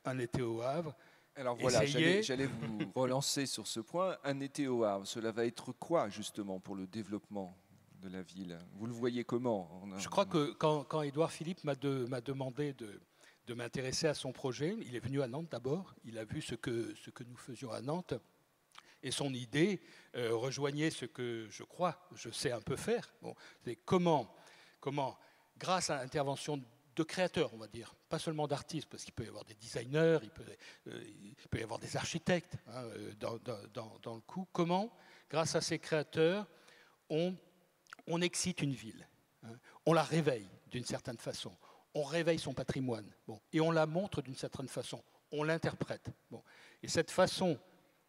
un été au Havre, alors voilà, j'allais vous relancer sur ce point. Un été au Havre, cela va être quoi justement pour le développement de la ville? Vous le voyez comment? Je crois que quand Édouard Philippe m'a demandé de m'intéresser à son projet, il est venu à Nantes d'abord, il a vu ce que nous faisions à Nantes, et son idée rejoignait ce que je sais un peu faire. Bon, c'est comment, grâce à l'intervention de créateurs, on va dire, pas seulement d'artistes, parce qu'il peut y avoir des designers, il peut y avoir des architectes dans le coup. Comment, grâce à ces créateurs, on excite une ville, hein, on la réveille d'une certaine façon, on réveille son patrimoine, bon, et on la montre d'une certaine façon, on l'interprète. Bon. Et cette façon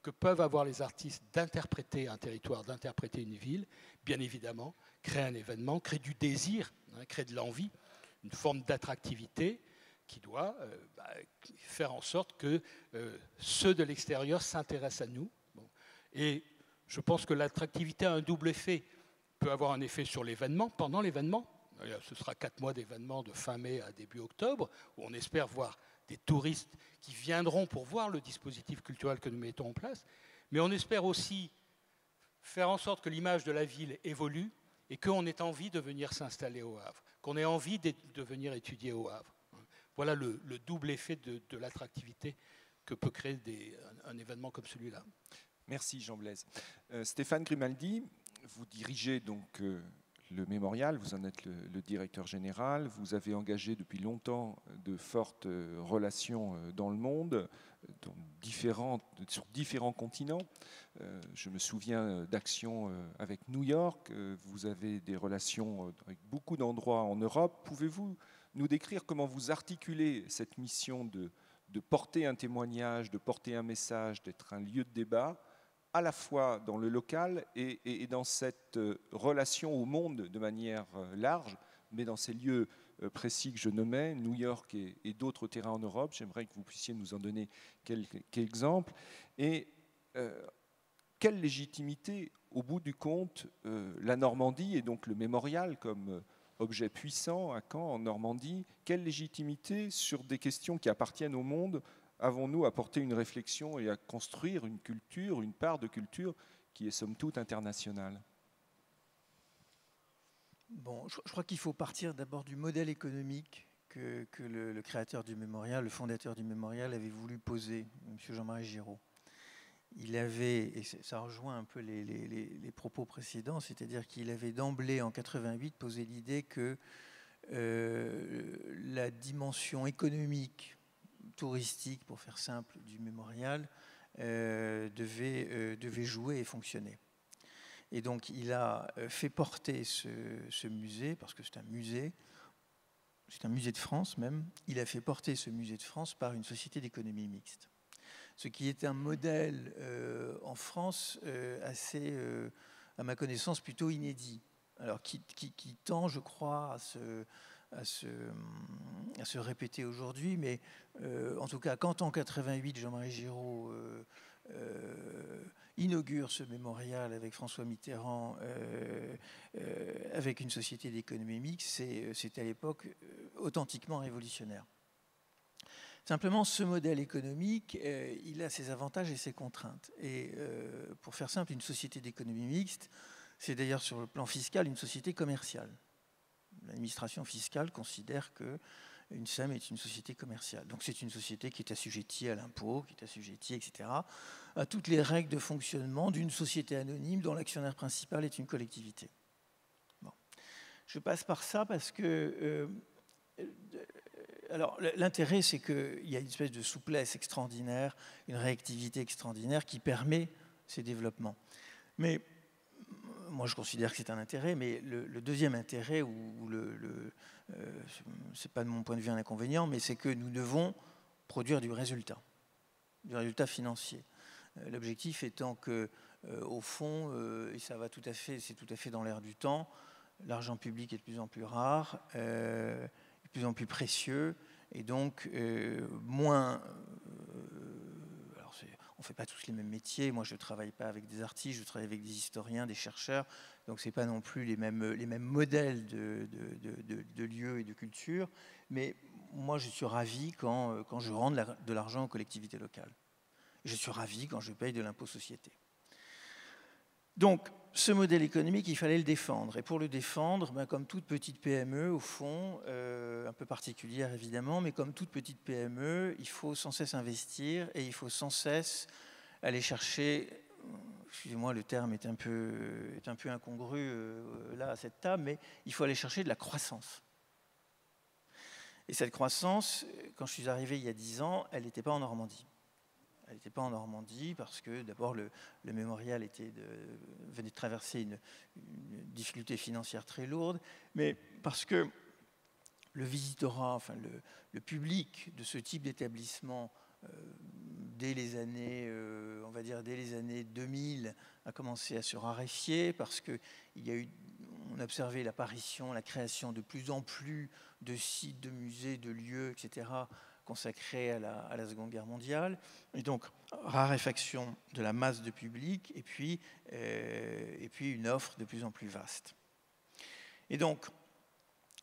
que peuvent avoir les artistes d'interpréter un territoire, d'interpréter une ville, bien évidemment, crée un événement, crée du désir, hein, crée de l'envie, une forme d'attractivité qui doit faire en sorte que ceux de l'extérieur s'intéressent à nous. Bon. Et je pense que l'attractivité a un double effet. Peut avoir un effet sur l'événement, pendant l'événement. Ce sera 4 mois d'événement de fin mai à début octobre, où on espère voir des touristes qui viendront pour voir le dispositif culturel que nous mettons en place. Mais on espère aussi faire en sorte que l'image de la ville évolue et qu'on ait envie de venir s'installer au Havre, qu'on ait envie de venir étudier au Havre. Voilà le double effet de l'attractivité que peut créer un événement comme celui-là. Merci Jean Blaise. Stéphane Grimaldi, vous dirigez donc le mémorial, vous en êtes le directeur général, vous avez engagé depuis longtemps de fortes relations dans le monde, sur différents continents. Je me souviens d'actions avec New York, vous avez des relations avec beaucoup d'endroits en Europe. Pouvez-vous nous décrire comment vous articulez cette mission de porter un témoignage, de porter un message, d'être un lieu de débat, à la fois dans le local et dans cette relation au monde de manière large, mais dans ces lieux précis que je nommais, New York et d'autres terrains en Europe. J'aimerais que vous puissiez nous en donner quelques exemples. Et quelle légitimité, au bout du compte, la Normandie et donc le mémorial comme objet puissant à Caen, en Normandie, quelle légitimité sur des questions qui appartiennent au monde avons-nous à porter une réflexion et à construire une culture, une part de culture qui est somme toute internationale? Bon, je crois qu'il faut partir d'abord du modèle économique que le créateur du mémorial, le fondateur du mémorial avait voulu poser, M. Jean-Marie Giraud. Il avait, et ça rejoint un peu les propos précédents, c'est-à-dire qu'il avait d'emblée, en 88, posé l'idée que la dimension économique, touristique, pour faire simple, du mémorial devait jouer et fonctionner. Et donc il a fait porter ce musée, parce que c'est un musée de France même, il a fait porter ce musée de France par une société d'économie mixte. Ce qui est un modèle en France assez, à ma connaissance, plutôt inédit. Alors qui tend, je crois, à se répéter aujourd'hui, mais en tout cas, quand en 88, Jean-Marie Giraud inaugure ce mémorial avec François Mitterrand, avec une société d'économie mixte, c'est à l'époque authentiquement révolutionnaire. Simplement, ce modèle économique, il a ses avantages et ses contraintes. Et pour faire simple, une société d'économie mixte, c'est d'ailleurs sur le plan fiscal une société commerciale. L'administration fiscale considère qu'une SEM est une société commerciale. Donc c'est une société qui est assujettie à l'impôt, qui est assujettie, etc., à toutes les règles de fonctionnement d'une société anonyme dont l'actionnaire principal est une collectivité. Bon. Je passe par ça parce que... alors l'intérêt, c'est qu'il y a une espèce de souplesse extraordinaire, une réactivité extraordinaire qui permet ces développements. Mais moi, je considère que c'est un intérêt, mais le deuxième intérêt, c'est pas de mon point de vue un inconvénient, mais c'est que nous devons produire du résultat financier. L'objectif étant que, au fond, et ça va c'est tout à fait dans l'air du temps, l'argent public est de plus en plus rare, de plus en plus précieux, et donc moins. On ne fait pas tous les mêmes métiers. Moi, je ne travaille pas avec des artistes, je travaille avec des historiens, des chercheurs. Donc, ce n'est pas non plus les mêmes modèles de lieux et de culture. Mais moi, je suis ravi quand je rends de l'argent aux collectivités locales. Je suis ravi quand je paye de l'impôt société. Donc, ce modèle économique, il fallait le défendre. Et pour le défendre, comme toute petite PME, au fond, un peu particulière évidemment, mais comme toute petite PME, il faut sans cesse investir et il faut sans cesse aller chercher, excusez-moi, le terme est un peu incongru là à cette table, mais il faut aller chercher de la croissance. Et cette croissance, quand je suis arrivé il y a 10 ans, elle n'était pas en Normandie. Elle n'était pas en Normandie parce que d'abord le mémorial venait de traverser une difficulté financière très lourde, mais parce que le visitorat, enfin le public de ce type d'établissement dès les années, on va dire dès les années 2000, a commencé à se raréfier parce que on a observé l'apparition, la création de plus en plus de sites, de musées, de lieux, etc., consacrés à la Seconde Guerre mondiale, et donc raréfaction de la masse de public, et puis une offre de plus en plus vaste. Et donc,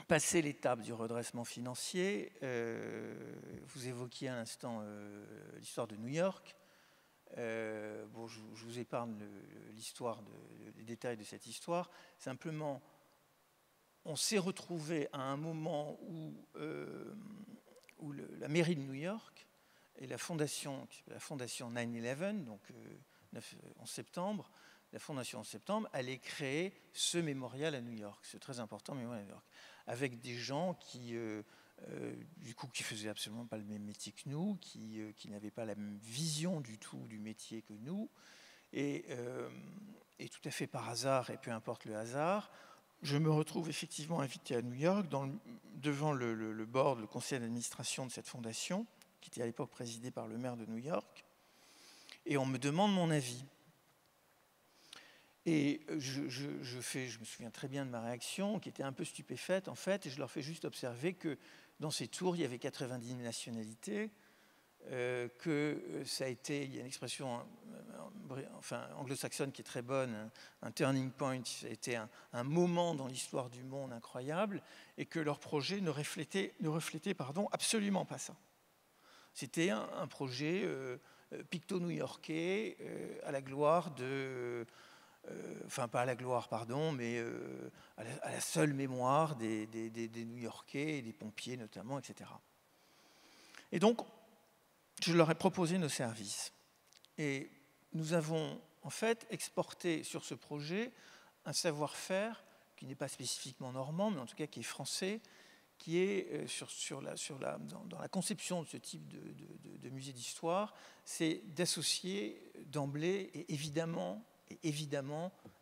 passé l'étape du redressement financier, vous évoquiez à l'instant l'histoire de New York. Bon, je vous épargne les détails de cette histoire. Simplement, on s'est retrouvé à un moment où la mairie de New York et la fondation 9/11, donc 11 septembre, la Fondation 11 septembre allait créer ce mémorial à New York, ce très important mémorial à New York, avec des gens qui, du coup, qui faisaient absolument pas le même métier que nous, qui n'avaient pas la même vision du tout du métier que nous, et tout à fait par hasard, et peu importe le hasard, je me retrouve effectivement invité à New York devant le board, le conseil d'administration de cette fondation, qui était à l'époque présidée par le maire de New York, et on me demande mon avis. Et je me souviens très bien de ma réaction, qui était un peu stupéfaite en fait, et je leur fais juste observer que dans ces tours, il y avait 90 nationalités, que ça a été, il y a une expression anglo-saxonne qui est très bonne, un turning point, ça a été un moment dans l'histoire du monde incroyable, et que leur projet ne reflétait absolument pas ça. C'était un projet picto-new-yorkais à la gloire de... enfin, pas à la gloire, pardon, mais à la seule mémoire des New-Yorkais et des pompiers notamment, etc. Et donc, je leur ai proposé nos services. Et nous avons en fait exporté sur ce projet un savoir-faire qui n'est pas spécifiquement normand, mais en tout cas qui est français, qui est dans la conception de ce type de musée d'histoire, c'est d'associer d'emblée et évidemment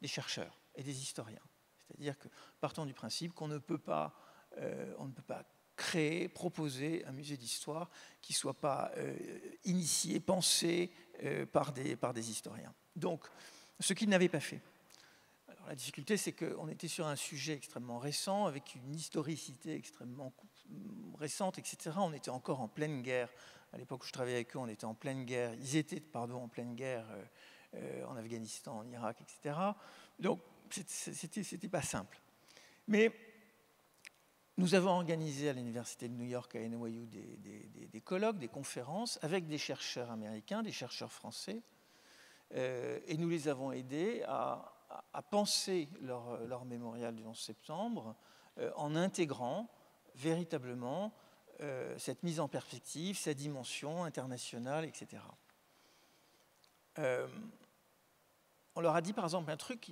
des chercheurs et des historiens. C'est-à-dire que partant du principe qu'on ne peut pas créer, proposer un musée d'histoire qui ne soit pas initié, pensé par des historiens. Donc, ce qu'ils n'avaient pas fait. Alors, la difficulté, c'est qu'on était sur un sujet extrêmement récent, avec une historicité extrêmement récente, etc. On était encore en pleine guerre. À l'époque où je travaillais avec eux, on était en pleine guerre. Ils étaient, en pleine guerre en Afghanistan, en Irak, etc. Donc, c'était pas simple. Mais nous avons organisé à l'Université de New York, à NYU, des colloques, des conférences avec des chercheurs américains, des chercheurs français, et nous les avons aidés à penser leur mémorial du 11 septembre en intégrant véritablement cette mise en perspective, sa dimension internationale, etc. On leur a dit par exemple un truc,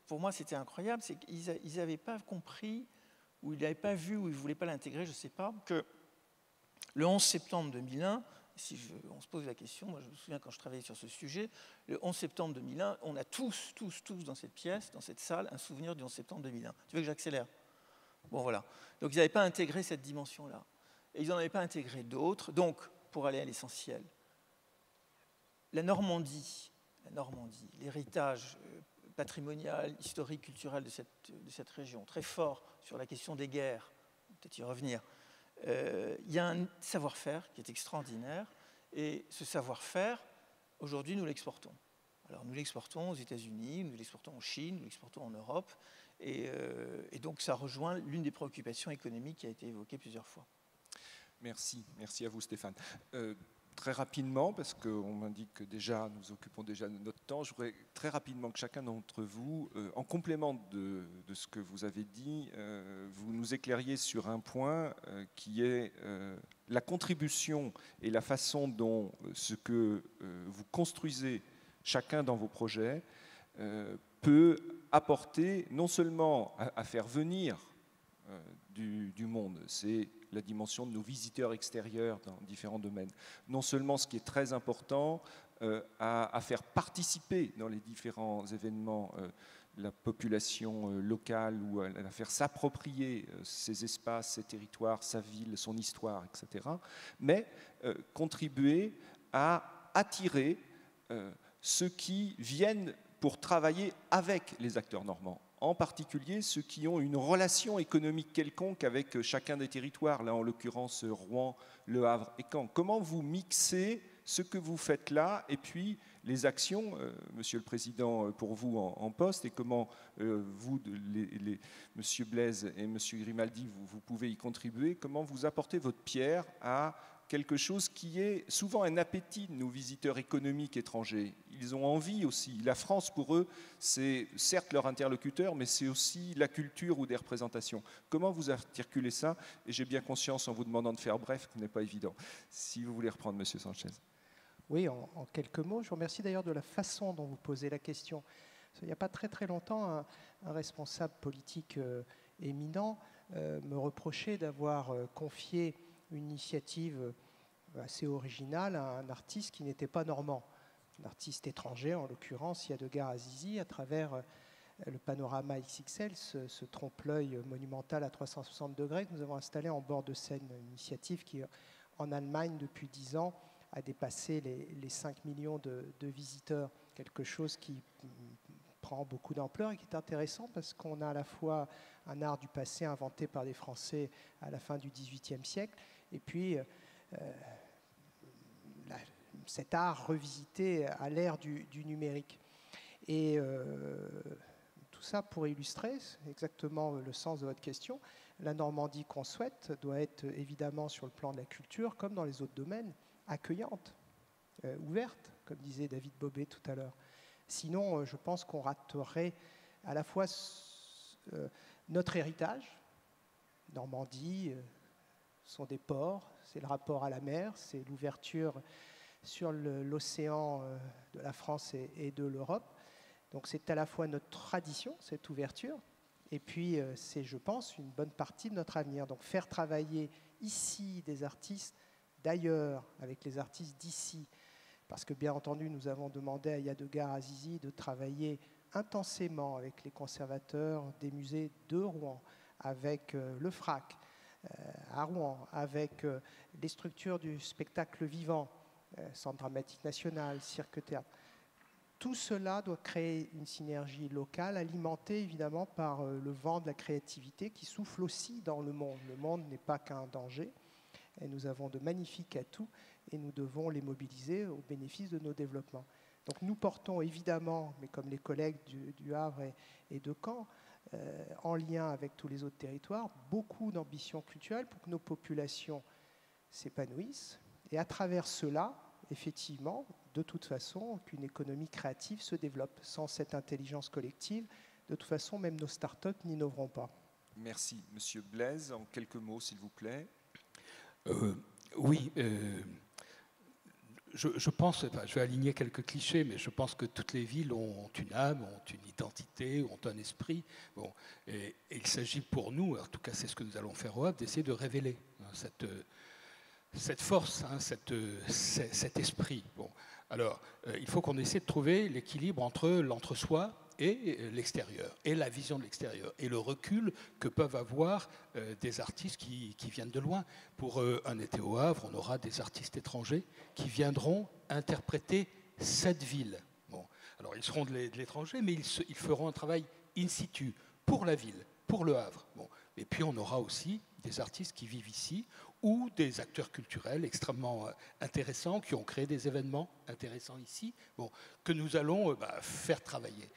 pour moi c'était incroyable, c'est qu'ils n'avaient pas compris, ou ils n'avaient pas vu, ou ils ne voulaient pas l'intégrer, je ne sais pas, que le 11 septembre 2001, on se pose la question, moi je me souviens quand je travaillais sur ce sujet, le 11 septembre 2001, on a tous dans cette pièce, dans cette salle, un souvenir du 11 septembre 2001. Tu veux que j'accélère? Bon voilà. Donc ils n'avaient pas intégré cette dimension-là. Et ils n'en avaient pas intégré d'autres. Donc, pour aller à l'essentiel, la Normandie, l'héritage patrimonial, historique, culturel de cette région, très fort sur la question des guerres, peut-être y revenir. Il y a un savoir-faire qui est extraordinaire, et ce savoir-faire, aujourd'hui, nous l'exportons. Alors, nous l'exportons aux États-Unis, nous l'exportons en Chine, nous l'exportons en Europe, et donc ça rejoint l'une des préoccupations économiques qui a été évoquée plusieurs fois. Merci à vous Stéphane. Très rapidement, parce qu'on m'indique que déjà nous occupons déjà de notre temps, je voudrais très rapidement que chacun d'entre vous, en complément de ce que vous avez dit, vous nous éclairiez sur un point qui est la contribution et la façon dont ce que vous construisez chacun dans vos projets peut apporter non seulement à faire venir du monde, c'est la dimension de nos visiteurs extérieurs dans différents domaines. Non seulement ce qui est très important, à faire participer dans les différents événements la population locale, ou à faire s'approprier ses espaces, ses territoires, sa ville, son histoire, etc. Mais contribuer à attirer ceux qui viennent pour travailler avec les acteurs normands, en particulier ceux qui ont une relation économique quelconque avec chacun des territoires, là en l'occurrence Rouen, Le Havre et Caen. Comment vous mixez ce que vous faites là et puis les actions, Monsieur le Président, pour vous en poste, et comment vous, Monsieur Blaise et Monsieur Grimaldi, vous pouvez y contribuer, comment vous apportez votre pierre à quelque chose qui est souvent un appétit de nos visiteurs économiques étrangers. Ils ont envie aussi. La France, pour eux, c'est certes leur interlocuteur, mais c'est aussi la culture ou des représentations. Comment vous articulez ça? Et j'ai bien conscience, en vous demandant de faire bref, que ce n'est pas évident. Si vous voulez reprendre, Monsieur Sanchez. Oui, en quelques mots. Je vous remercie d'ailleurs de la façon dont vous posez la question. Il n'y a pas très très longtemps, un responsable politique éminent me reprochait d'avoir confié une initiative assez originale à un artiste qui n'était pas normand. Un artiste étranger, en l'occurrence Yadegars Azizi, à travers le panorama XXL, ce trompe-l'œil monumental à 360 degrés que nous avons installé en bord de Seine, une initiative qui, en Allemagne, depuis 10 ans, a dépassé les 5 millions de visiteurs, quelque chose qui prend beaucoup d'ampleur et qui est intéressant parce qu'on a à la fois un art du passé inventé par des Français à la fin du XVIIIe siècle et puis cet art revisité à l'ère du numérique. Et tout ça pour illustrer exactement le sens de votre question. La Normandie qu'on souhaite doit être évidemment sur le plan de la culture, comme dans les autres domaines, accueillante, ouverte, comme disait David Bobet tout à l'heure. Sinon, je pense qu'on raterait à la fois notre héritage. Normandie, sont des ports, c'est le rapport à la mer, c'est l'ouverture sur l'océan de la France et de l'Europe. Donc c'est à la fois notre tradition, cette ouverture, et puis c'est, je pense, une bonne partie de notre avenir. Donc faire travailler ici des artistes d'ailleurs avec les artistes d'ici, parce que bien entendu nous avons demandé à Yadegars Azizi de travailler intensément avec les conservateurs des musées de Rouen, avec le FRAC à Rouen, avec les structures du spectacle vivant, Centre dramatique national, cirque théâtre. Tout cela doit créer une synergie locale, alimentée évidemment par le vent de la créativité qui souffle aussi dans le monde. Le monde n'est pas qu'un danger, et nous avons de magnifiques atouts et nous devons les mobiliser au bénéfice de nos développements. Donc nous portons évidemment, mais comme les collègues du Havre et de Caen, en lien avec tous les autres territoires, beaucoup d'ambitions culturelles pour que nos populations s'épanouissent. Et à travers cela, effectivement, de toute façon, qu'une économie créative se développe. Sans cette intelligence collective, de toute façon, même nos start-up n'innoveront pas. Merci. Monsieur Blaise, en quelques mots, s'il vous plaît. Oui, je pense, enfin, je vais aligner quelques clichés, mais je pense que toutes les villes ont une âme, ont une identité, ont un esprit. Bon, et il s'agit pour nous, en tout cas c'est ce que nous allons faire au Havre, d'essayer de révéler cette force, cet esprit. Bon, alors, il faut qu'on essaie de trouver l'équilibre entre l'entre-soi et l'extérieur, et la vision de l'extérieur, et le recul que peuvent avoir des artistes qui viennent de loin. Pour un été au Havre, on aura des artistes étrangers qui viendront interpréter cette ville. Bon, alors ils seront de l'étranger, mais ils feront un travail in situ, pour la ville, pour le Havre. Bon. Et puis on aura aussi des artistes qui vivent ici, ou des acteurs culturels extrêmement intéressants qui ont créé des événements intéressants ici, bon, que nous allons faire travailler.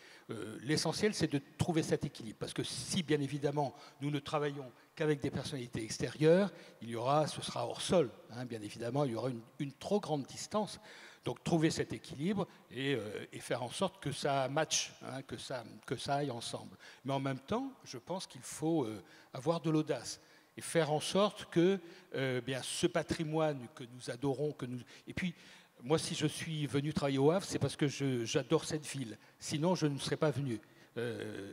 L'essentiel, c'est de trouver cet équilibre, parce que si, bien évidemment, nous ne travaillons qu'avec des personnalités extérieures, ce sera hors sol, hein, bien évidemment, il y aura une trop grande distance. Donc trouver cet équilibre et faire en sorte que ça matche, hein, que ça aille ensemble. Mais en même temps, je pense qu'il faut avoir de l'audace et faire en sorte que ce patrimoine que nous adorons, et puis moi si je suis venu travailler au Havre, c'est parce que j'adore cette ville, sinon je ne serais pas venu.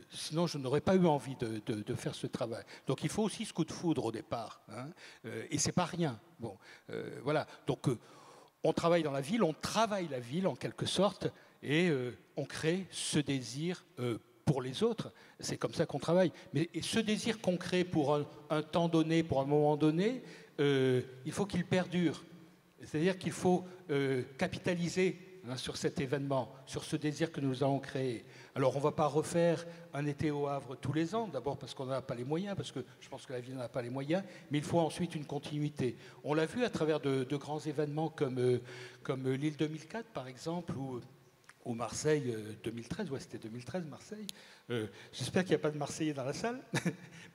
Sinon je n'aurais pas eu envie de faire ce travail. Donc il faut aussi ce coup de foudre au départ, hein, et c'est pas rien. Bon, voilà, donc on travaille dans la ville, on travaille la ville en quelque sorte, et on crée ce désir pour les autres. C'est comme ça qu'on travaille. Mais ce désir qu'on crée pour un temps donné, pour un moment donné, il faut qu'il perdure. C'est-à-dire qu'il faut capitaliser sur cet événement, sur ce désir que nous allons créer. Alors on ne va pas refaire un été au Havre tous les ans, d'abord parce qu'on n'a pas les moyens, parce que je pense que la ville n'a pas les moyens, mais il faut ensuite une continuité. On l'a vu à travers de grands événements comme l'île 2004 par exemple, ou Marseille 2013, ouais, c'était 2013 Marseille. J'espère qu'il n'y a pas de Marseillais dans la salle,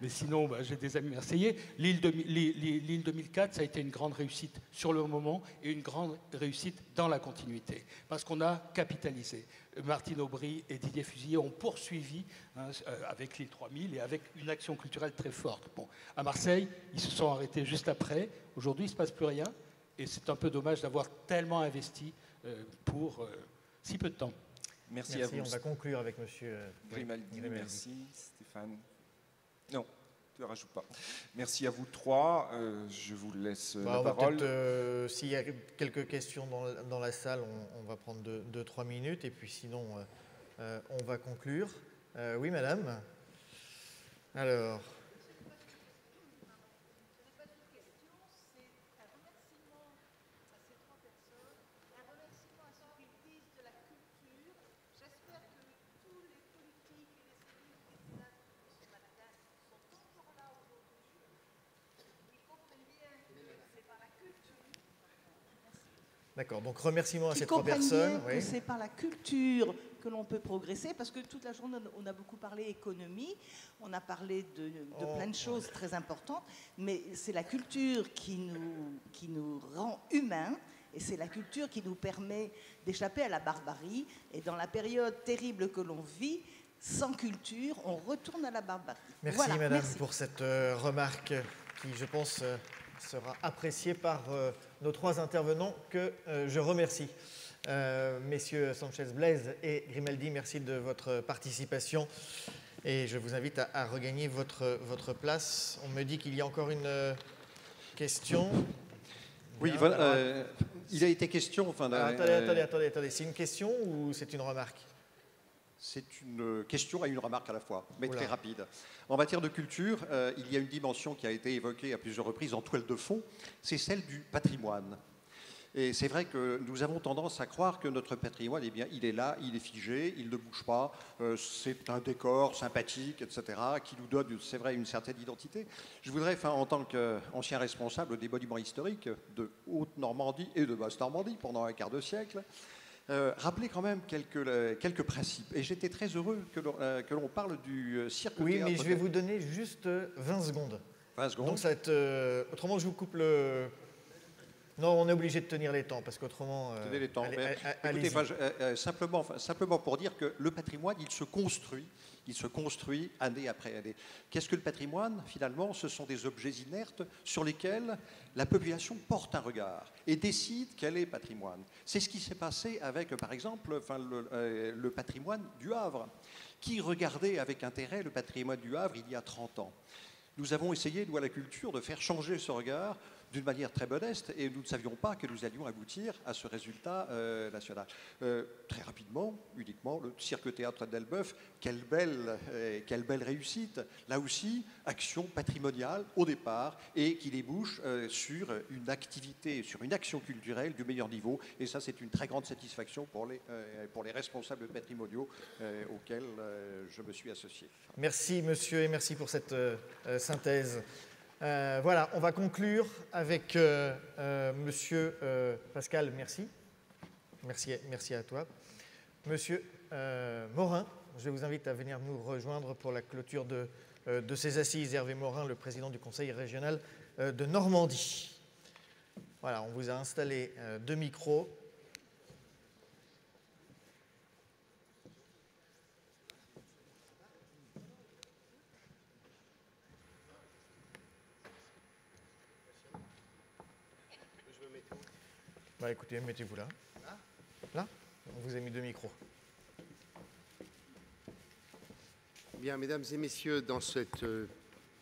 mais sinon j'ai des amis marseillais. L'île 2004, ça a été une grande réussite sur le moment et une grande réussite dans la continuité, parce qu'on a capitalisé. Martine Aubry et Didier Fusilier ont poursuivi avec l'île 3000 et avec une action culturelle très forte. Bon, à Marseille, ils se sont arrêtés juste après. Aujourd'hui, il ne se passe plus rien. Et c'est un peu dommage d'avoir tellement investi pour si peu de temps. Merci à vous. On va conclure avec monsieur Grimaldi. Merci Stéphane. Non, tu ne rajoutes pas. Merci à vous trois. Je vous laisse la parole. S'il y a quelques questions dans la salle, on va prendre 2-3 minutes et puis sinon on va conclure. Oui, madame. Alors. D'accord, donc remerciements à ces trois personnes. Oui. C'est par la culture que l'on peut progresser, parce que toute la journée, on a beaucoup parlé économie, on a parlé de plein de choses très importantes, mais c'est la culture qui nous rend humains, et c'est la culture qui nous permet d'échapper à la barbarie. Et dans la période terrible que l'on vit, sans culture, on retourne à la barbarie. Merci, voilà, madame, pour cette remarque qui, je pense, sera appréciée par nos trois intervenants que je remercie. Messieurs Sanchez-Blaise et Grimaldi, merci de votre participation et je vous invite à regagner votre place. On me dit qu'il y a encore une question. Oui, voilà, il a été question... Attendez, c'est une question ou c'est une remarque ? C'est une question et une remarque à la fois, mais très rapide. En matière de culture, il y a une dimension qui a été évoquée à plusieurs reprises en toile de fond, c'est celle du patrimoine. Et c'est vrai que nous avons tendance à croire que notre patrimoine, eh bien, il est là, il est figé, il ne bouge pas, c'est un décor sympathique, etc., qui nous donne, c'est vrai, une certaine identité. Je voudrais, en tant qu'ancien responsable des monuments historiques de Haute-Normandie et de Basse-Normandie pendant un quart de siècle, rappeler quand même quelques principes. Et j'étais très heureux que l'on parle du cirque. Oui, mais je vais vous donner juste 20 secondes. 20 secondes. Donc ça va être, autrement, je vous coupe le... Non, on est obligé de tenir les temps, parce qu'autrement... Tenez les temps. Écoutez, simplement pour dire que le patrimoine, il se construit année après année. Qu'est-ce que le patrimoine, finalement? Ce sont des objets inertes sur lesquels la population porte un regard et décide quel est patrimoine. C'est ce qui s'est passé avec, par exemple, le patrimoine du Havre. Qui regardait avec intérêt le patrimoine du Havre il y a 30 ans? Nous avons essayé, nous, à la culture, de faire changer ce regard d'une manière très modeste, et nous ne savions pas que nous allions aboutir à ce résultat national. Très rapidement, uniquement, le cirque-théâtre d'Elbeuf, quelle belle réussite. Là aussi, action patrimoniale au départ, et qui débouche sur une activité, sur une action culturelle du meilleur niveau, et ça, c'est une très grande satisfaction pour les responsables patrimoniaux auxquels je me suis associé. Merci, monsieur, et merci pour cette synthèse. Voilà, on va conclure avec monsieur Pascal, merci. Merci à toi. Monsieur Morin, je vous invite à venir nous rejoindre pour la clôture de ces assises. Hervé Morin, le président du Conseil régional de Normandie. Voilà, on vous a installé 2 micros. Bah écoutez, mettez-vous là. Là, on vous a mis 2 micros. Bien, mesdames et messieurs, dans cette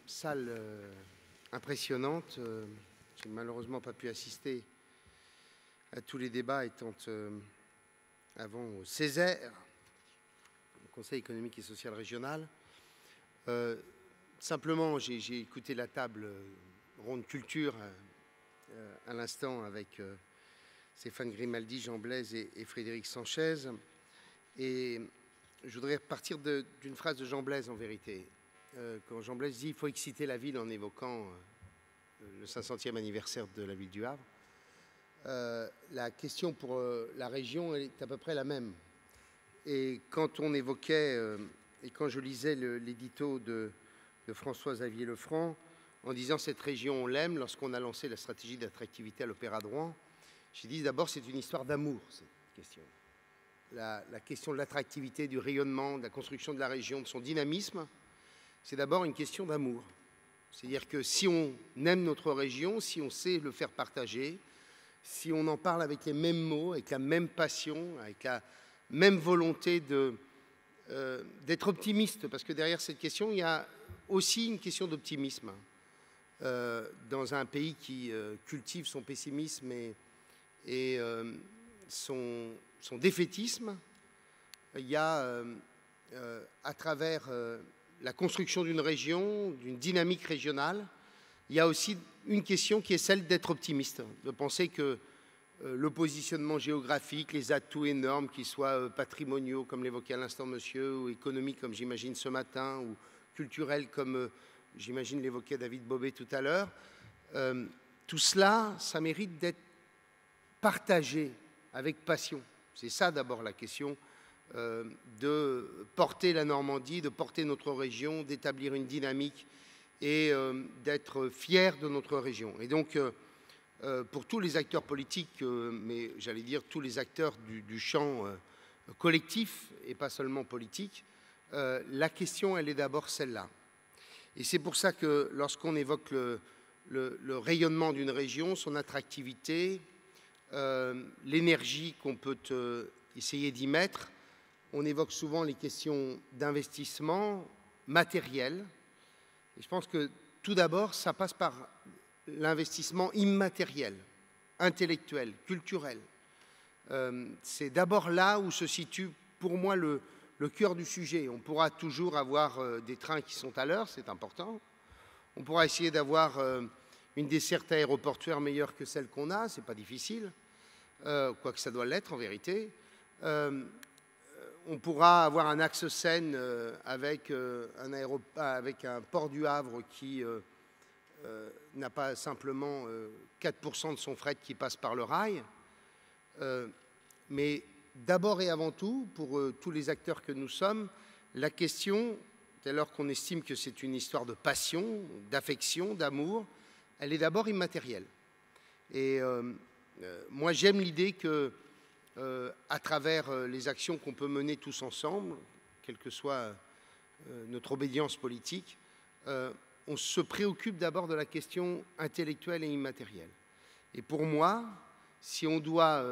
salle impressionnante, j'ai malheureusement pas pu assister à tous les débats étant avant au Césaire, le Conseil économique et social régional. Simplement, j'ai écouté la table ronde culture à l'instant avec Stéphane Grimaldi, Jean Blaise et Frédéric Sanchez. Et je voudrais partir d'une phrase de Jean Blaise en vérité. Quand Jean Blaise dit « il faut exciter la ville » en évoquant le 500e anniversaire de la ville du Havre, la question pour la région est à peu près la même. Et quand on évoquait, et quand je lisais l'édito de François-Xavier Lefranc, en disant « cette région, on l'aime » lorsqu'on a lancé la stratégie d'attractivité à l'Opéra de Rouen, j'ai dit d'abord c'est une histoire d'amour, cette question. La question de l'attractivité, du rayonnement, de la construction de la région, de son dynamisme, c'est d'abord une question d'amour. C'est-à-dire que si on aime notre région, si on sait le faire partager, si on en parle avec les mêmes mots, avec la même passion, avec la même volonté d'être optimiste, parce que derrière cette question, il y a aussi une question d'optimisme. Dans un pays qui cultive son pessimisme et son défaitisme, il y a, à travers la construction d'une région, d'une dynamique régionale, il y a aussi une question qui est celle d'être optimiste, de penser que le positionnement géographique, les atouts énormes, qu'ils soient patrimoniaux, comme l'évoquait à l'instant monsieur, ou économiques, comme j'imagine ce matin, ou culturels, comme j'imagine l'évoquait David Bobet tout à l'heure, tout cela, ça mérite d'être partagé avec passion. C'est ça d'abord la question, de porter la Normandie, de porter notre région, d'établir une dynamique et d'être fier de notre région. Et donc, pour tous les acteurs politiques, mais j'allais dire tous les acteurs du champ collectif et pas seulement politique, la question, elle est d'abord celle-là. Et c'est pour ça que lorsqu'on évoque le rayonnement d'une région, son attractivité, l'énergie qu'on peut essayer d'y mettre, on évoque souvent les questions d'investissement matériel. Et je pense que tout d'abord, ça passe par l'investissement immatériel, intellectuel, culturel. C'est d'abord là où se situe pour moi le cœur du sujet. On pourra toujours avoir des trains qui sont à l'heure, c'est important. On pourra essayer d'avoir une desserte aéroportuaire meilleure que celle qu'on a, c'est pas difficile, quoique ça doit l'être en vérité. On pourra avoir un axe Seine avec un port du Havre qui n'a pas simplement 4% de son fret qui passe par le rail. Mais d'abord et avant tout, pour tous les acteurs que nous sommes, la question, dès lors qu'on estime que c'est une histoire de passion, d'affection, d'amour, elle est d'abord immatérielle. Et moi, j'aime l'idée que, à travers les actions qu'on peut mener tous ensemble, quelle que soit notre obédience politique, on se préoccupe d'abord de la question intellectuelle et immatérielle. Et pour moi, si on doit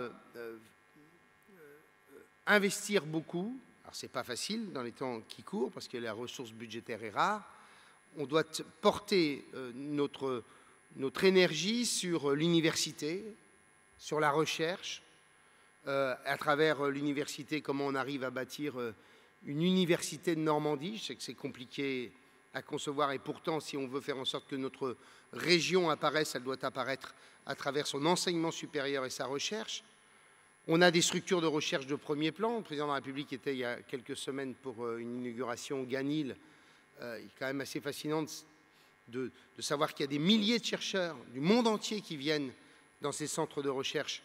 investir beaucoup, alors c'est pas facile dans les temps qui courent parce que la ressource budgétaire est rare, on doit porter notre énergie sur l'université, sur la recherche, à travers l'université, comment on arrive à bâtir une université de Normandie. Je sais que c'est compliqué à concevoir et pourtant, si on veut faire en sorte que notre région apparaisse, elle doit apparaître à travers son enseignement supérieur et sa recherche. On a des structures de recherche de premier plan. Le président de la République était il y a quelques semaines pour une inauguration au Ganil. Il est quand même assez fascinant de savoir qu'il y a des milliers de chercheurs du monde entier qui viennent dans ces centres de recherche,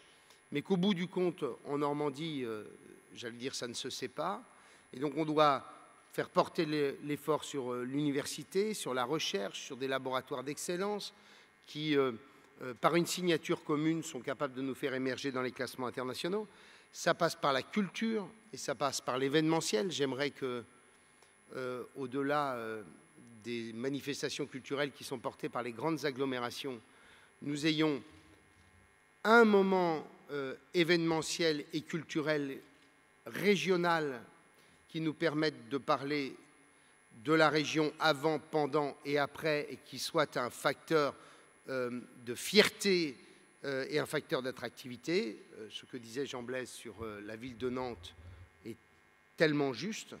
mais qu'au bout du compte, en Normandie, j'allais dire, ça ne se sait pas. Et donc on doit faire porter l'effort sur l'université, sur la recherche, sur des laboratoires d'excellence qui, par une signature commune, sont capables de nous faire émerger dans les classements internationaux. Ça passe par la culture et ça passe par l'événementiel. J'aimerais que, au-delà des manifestations culturelles qui sont portées par les grandes agglomérations, nous ayons un moment événementiel et culturel régional qui nous permettent de parler de la région avant, pendant et après, et qui soit un facteur de fierté et un facteur d'attractivité. Ce que disait Jean Blaise sur la ville de Nantes est tellement juste.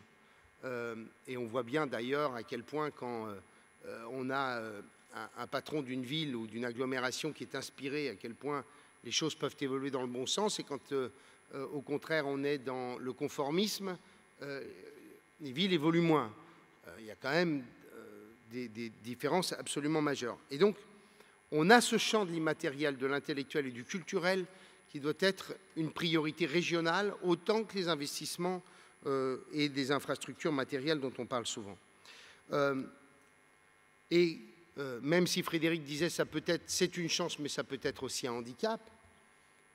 Et on voit bien d'ailleurs à quel point quand on a un patron d'une ville ou d'une agglomération qui est inspiré, à quel point les choses peuvent évoluer dans le bon sens. Et quand, au contraire, on est dans le conformisme, les villes évoluent moins. Il y a quand même des différences absolument majeures. Et donc, on a ce champ de l'immatériel, de l'intellectuel et du culturel qui doit être une priorité régionale autant que les investissements et des infrastructures matérielles dont on parle souvent. Même si Frédéric disait ça peut être, c'est une chance, mais ça peut être aussi un handicap,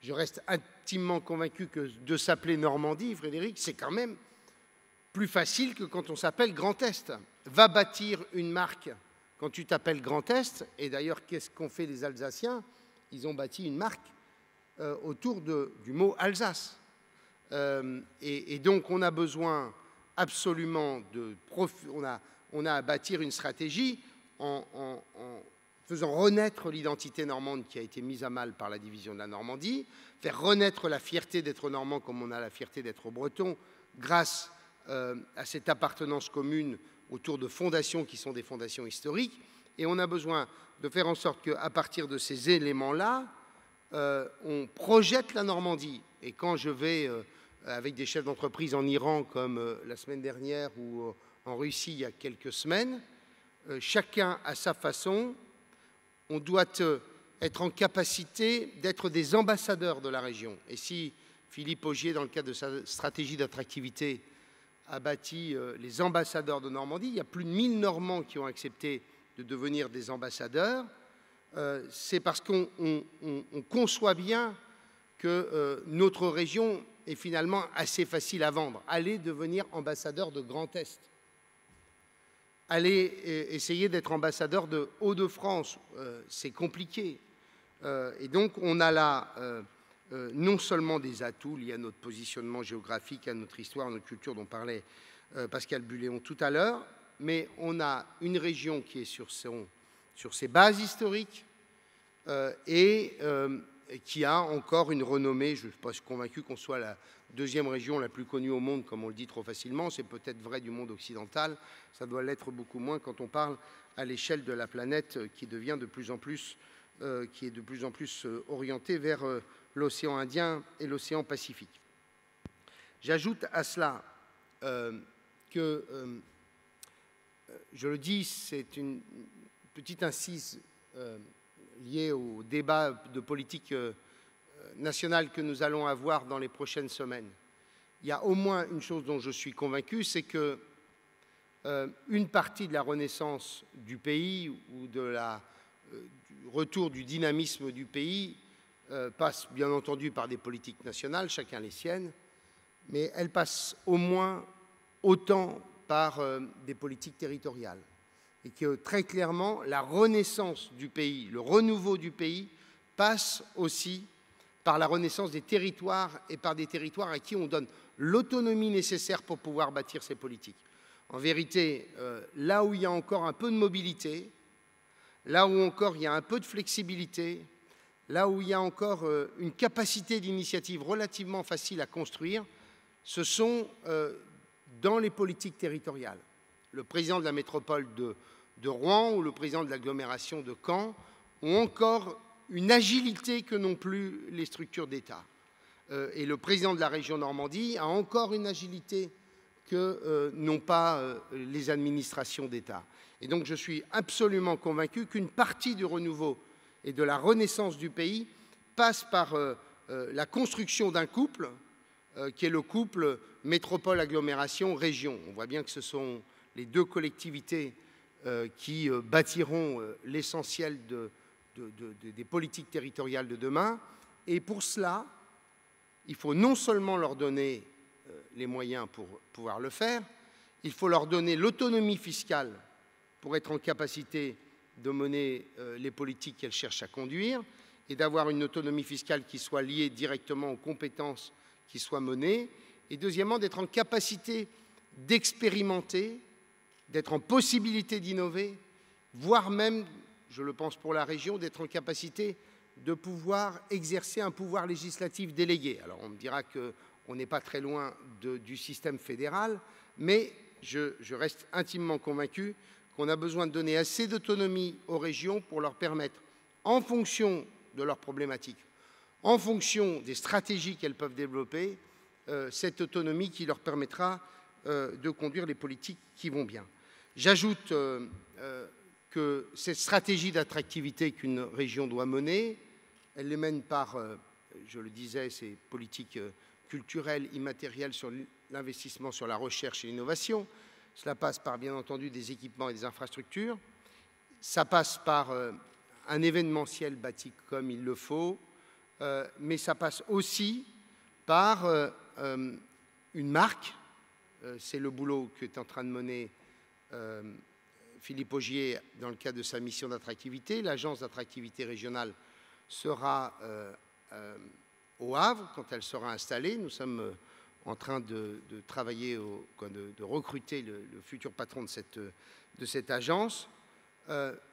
je reste intimement convaincu que de s'appeler Normandie, Frédéric, c'est quand même plus facile que quand on s'appelle Grand Est. Va bâtir une marque quand tu t'appelles Grand Est, et d'ailleurs, qu'est-ce qu'ont fait les Alsaciens? Ils ont bâti une marque autour du mot Alsace. Et donc on a besoin absolument on a à bâtir une stratégie en faisant renaître l'identité normande qui a été mise à mal par la division de la Normandie, faire renaître la fierté d'être normand comme on a la fierté d'être breton, grâce à cette appartenance commune autour de fondations qui sont des fondations historiques. Et on a besoin de faire en sorte qu'à partir de ces éléments-là, on projette la Normandie. Et quand je vais avec des chefs d'entreprise en Iran, comme la semaine dernière, ou en Russie il y a quelques semaines, chacun à sa façon, on doit être en capacité d'être des ambassadeurs de la région. Et si Philippe Augier, dans le cadre de sa stratégie d'attractivité, a bâti les ambassadeurs de Normandie, il y a plus de 1000 Normands qui ont accepté de devenir des ambassadeurs, c'est parce qu'on conçoit bien que notre région est finalement assez facile à vendre. Allez devenir ambassadeur de Grand Est. Allez essayer d'être ambassadeur de Hauts-de-France. C'est compliqué. Et donc, on a là non seulement des atouts liés à notre positionnement géographique, à notre histoire, à notre culture dont parlait Pascal Buléon tout à l'heure, mais on a une région qui est sur ses bases historiques et qui a encore une renommée. Je ne suis pas convaincu qu'on soit la deuxième région la plus connue au monde, comme on le dit trop facilement. C'est peut-être vrai du monde occidental. Ça doit l'être beaucoup moins quand on parle à l'échelle de la planète qui devient de plus en plus, orientée vers l'océan Indien et l'océan Pacifique. J'ajoute à cela que, je le dis, c'est une petite incise liée au débat de politique nationale que nous allons avoir dans les prochaines semaines. Il y a au moins une chose dont je suis convaincu, c'est que une partie de la renaissance du pays ou du retour du dynamisme du pays passe bien entendu par des politiques nationales, chacun les siennes, mais elle passe au moins autant par des politiques territoriales. Et que très clairement, la renaissance du pays, le renouveau du pays passe aussi par la renaissance des territoires et par des territoires à qui on donne l'autonomie nécessaire pour pouvoir bâtir ces politiques. En vérité, là où il y a encore un peu de mobilité, là où encore il y a un peu de flexibilité, là où il y a encore une capacité d'initiative relativement facile à construire, ce sont dans les politiques territoriales. Le président de la métropole de Rouen ou le président de l'agglomération de Caen ont encore une agilité que n'ont plus les structures d'État. Et le président de la région Normandie a encore une agilité que n'ont pas les administrations d'État. Et donc je suis absolument convaincu qu'une partie du renouveau et de la renaissance du pays passe par la construction d'un couple qui est le couple métropole-agglomération-région. On voit bien que ce sont les deux collectivités qui bâtiront l'essentiel des politiques territoriales de demain. Et pour cela, il faut non seulement leur donner les moyens pour pouvoir le faire, il faut leur donner l'autonomie fiscale pour être en capacité de mener les politiques qu'elles cherchent à conduire et d'avoir une autonomie fiscale qui soit liée directement aux compétences qui soient menées. Et deuxièmement, d'être en capacité d'expérimenter, d'être en possibilité d'innover, voire même, je le pense pour la région, d'être en capacité de pouvoir exercer un pouvoir législatif délégué. Alors on me dira qu'on n'est pas très loin du système fédéral, mais je reste intimement convaincu qu'on a besoin de donner assez d'autonomie aux régions pour leur permettre, en fonction de leurs problématiques, en fonction des stratégies qu'elles peuvent développer, cette autonomie qui leur permettra de conduire les politiques qui vont bien. J'ajoute que cette stratégie d'attractivité qu'une région doit mener, elle les mène par, je le disais, ces politiques culturelles, immatérielles sur l'investissement sur la recherche et l'innovation. Cela passe par, bien entendu, des équipements et des infrastructures. Ça passe par un événementiel bâti comme il le faut, mais ça passe aussi par une marque. C'est le boulot qu'est en train de mener Philippe Augier dans le cadre de sa mission d'attractivité. L'agence d'attractivité régionale sera au Havre, quand elle sera installée. Nous sommes en train de travailler, de recruter le futur patron de cette agence.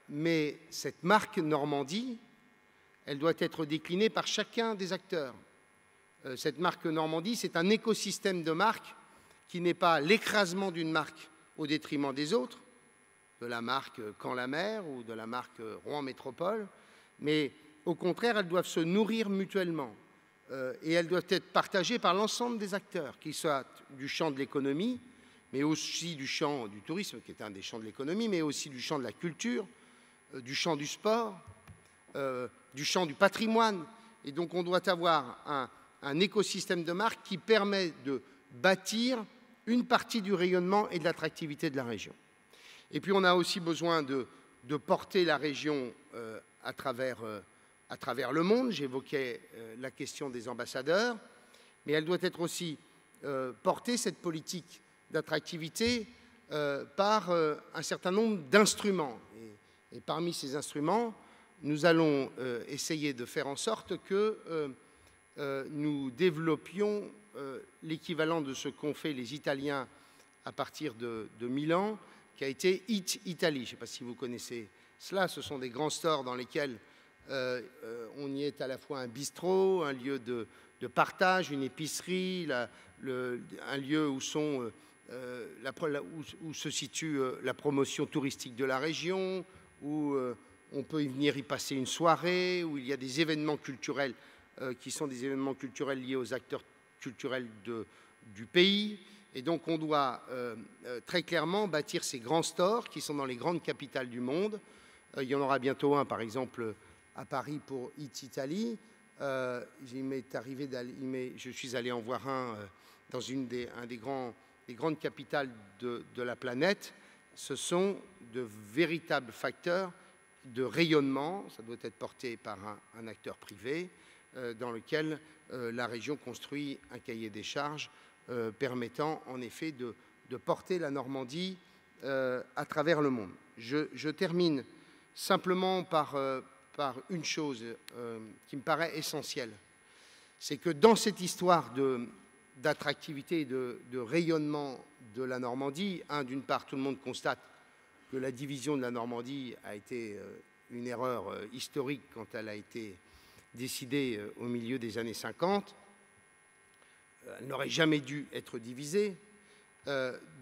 Mais cette marque Normandie, elle doit être déclinée par chacun des acteurs. Cette marque Normandie, c'est un écosystème de marques qui n'est pas l'écrasement d'une marque au détriment des autres, de la marque Caen-la-Mer ou de la marque Rouen Métropole, mais au contraire, elles doivent se nourrir mutuellement et elles doivent être partagées par l'ensemble des acteurs, qu'ils soient du champ de l'économie, mais aussi du champ du tourisme, qui est un des champs de l'économie, mais aussi du champ de la culture, du champ du sport, du champ du patrimoine. Et donc on doit avoir un écosystème de marques qui permet de bâtir une partie du rayonnement et de l'attractivité de la région. Et puis on a aussi besoin de porter la région à travers le monde. J'évoquais la question des ambassadeurs, mais elle doit être aussi portée, cette politique d'attractivité, par un certain nombre d'instruments. Et parmi ces instruments, nous allons essayer de faire en sorte que nous développions l'équivalent de ce qu'ont fait les Italiens à partir de Milan, qui a été Eat Italy. Je ne sais pas si vous connaissez cela. Ce sont des grands stores dans lesquels on y est à la fois un bistrot, un lieu de partage, une épicerie, un lieu où se situe la promotion touristique de la région, où on peut y venir y passer une soirée, où il y a des événements culturels qui sont des événements culturels liés aux acteurs culturels du pays. Et donc on doit très clairement bâtir ces grands stores qui sont dans les grandes capitales du monde. Il y en aura bientôt un, par exemple, à Paris pour Eat Italy. Je suis allé en voir un dans une des grandes capitales de la planète. Ce sont de véritables facteurs de rayonnement. Ça doit être porté par un acteur privé dans lequel la région construit un cahier des charges permettant en effet de porter la Normandie à travers le monde. Je termine simplement par une chose qui me paraît essentielle. C'est que dans cette histoire d'attractivité et de rayonnement de la Normandie, d'une part, tout le monde constate que la division de la Normandie a été une erreur historique quand elle a été décidée au milieu des années 50. Elle n'aurait jamais dû être divisée.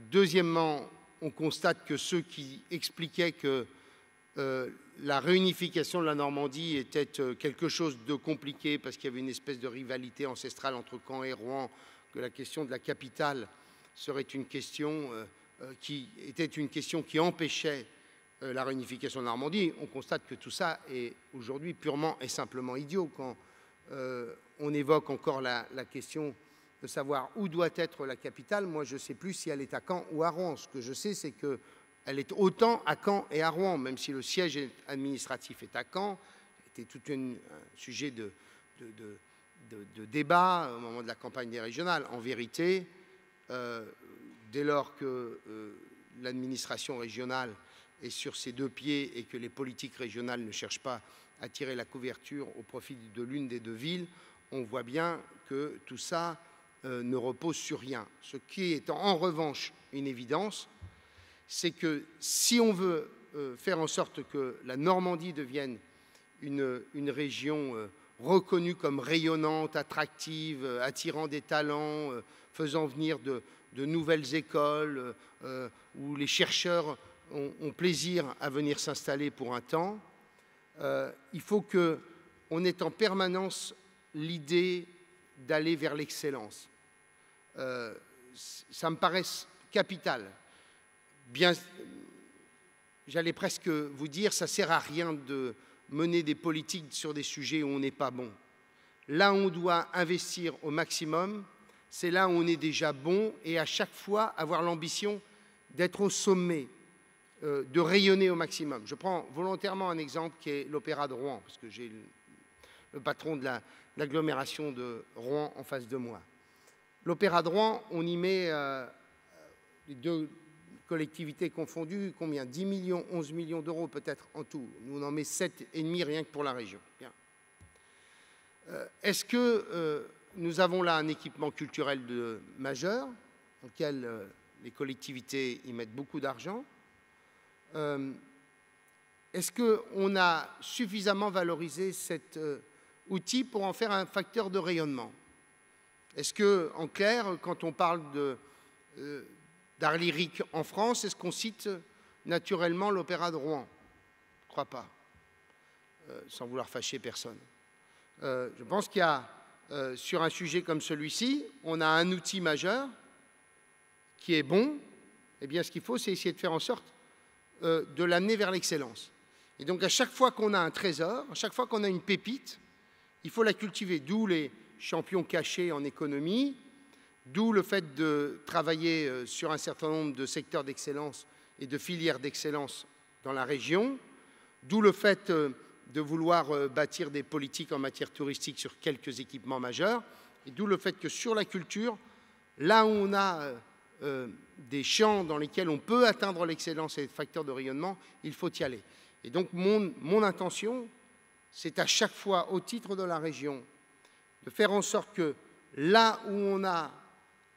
Deuxièmement, on constate que ceux qui expliquaient que la réunification de la Normandie était quelque chose de compliqué parce qu'il y avait une espèce de rivalité ancestrale entre Caen et Rouen, que la question de la capitale serait une question qui empêchait la réunification de la Normandie. On constate que tout ça est aujourd'hui purement et simplement idiot quand on évoque encore la question de savoir où doit être la capitale. Moi, je ne sais plus si elle est à Caen ou à Rouen. Ce que je sais, c'est qu'elle est autant à Caen et à Rouen, même si le siège administratif est à Caen. C'était tout un sujet de débat au moment de la campagne des régionales. En vérité, dès lors que l'administration régionale est sur ses deux pieds et que les politiques régionales ne cherchent pas à tirer la couverture au profit de l'une des deux villes, on voit bien que tout ça ne repose sur rien. Ce qui est en revanche une évidence, c'est que si on veut faire en sorte que la Normandie devienne une région reconnue comme rayonnante, attractive, attirant des talents, faisant venir de nouvelles écoles, où les chercheurs ont plaisir à venir s'installer pour un temps, il faut qu'on ait en permanence l'idée d'aller vers l'excellence. Ça me paraît capital. Bien, j'allais presque vous dire, ça ne sert à rien de mener des politiques sur des sujets où on n'est pas bon. Là où on doit investir au maximum, c'est là où on est déjà bon et à chaque fois avoir l'ambition d'être au sommet, de rayonner au maximum. Je prends volontairement un exemple qui est l'Opéra de Rouen, parce que j'ai le patron de l'agglomération de Rouen en face de moi. L'Opéra de Rouen, on y met les deux collectivités confondues, combien? 10 millions, 11 millions d'euros peut-être en tout. Nous, on en met 7,5 rien que pour la région. Bien. Est-ce que nous avons là un équipement culturel majeur, auquel les collectivités y mettent beaucoup d'argent? Est-ce qu'on a suffisamment valorisé cet outil pour en faire un facteur de rayonnement? Est-ce que, en clair, quand on parle d'art lyrique en France, est-ce qu'on cite naturellement l'Opéra de Rouen? Je ne crois pas, sans vouloir fâcher personne. Je pense qu'il y a, sur un sujet comme celui-ci, on a un outil majeur qui est bon. Eh bien, ce qu'il faut, c'est essayer de faire en sorte de l'amener vers l'excellence. Et donc, à chaque fois qu'on a un trésor, à chaque fois qu'on a une pépite, il faut la cultiver, d'où les champions cachés en économie, d'où le fait de travailler sur un certain nombre de secteurs d'excellence et de filières d'excellence dans la région, d'où le fait de vouloir bâtir des politiques en matière touristique sur quelques équipements majeurs, et d'où le fait que sur la culture, là où on a des champs dans lesquels on peut atteindre l'excellence et les facteurs de rayonnement, il faut y aller. Et donc mon intention, c'est à chaque fois, au titre de la région, de faire en sorte que là où on a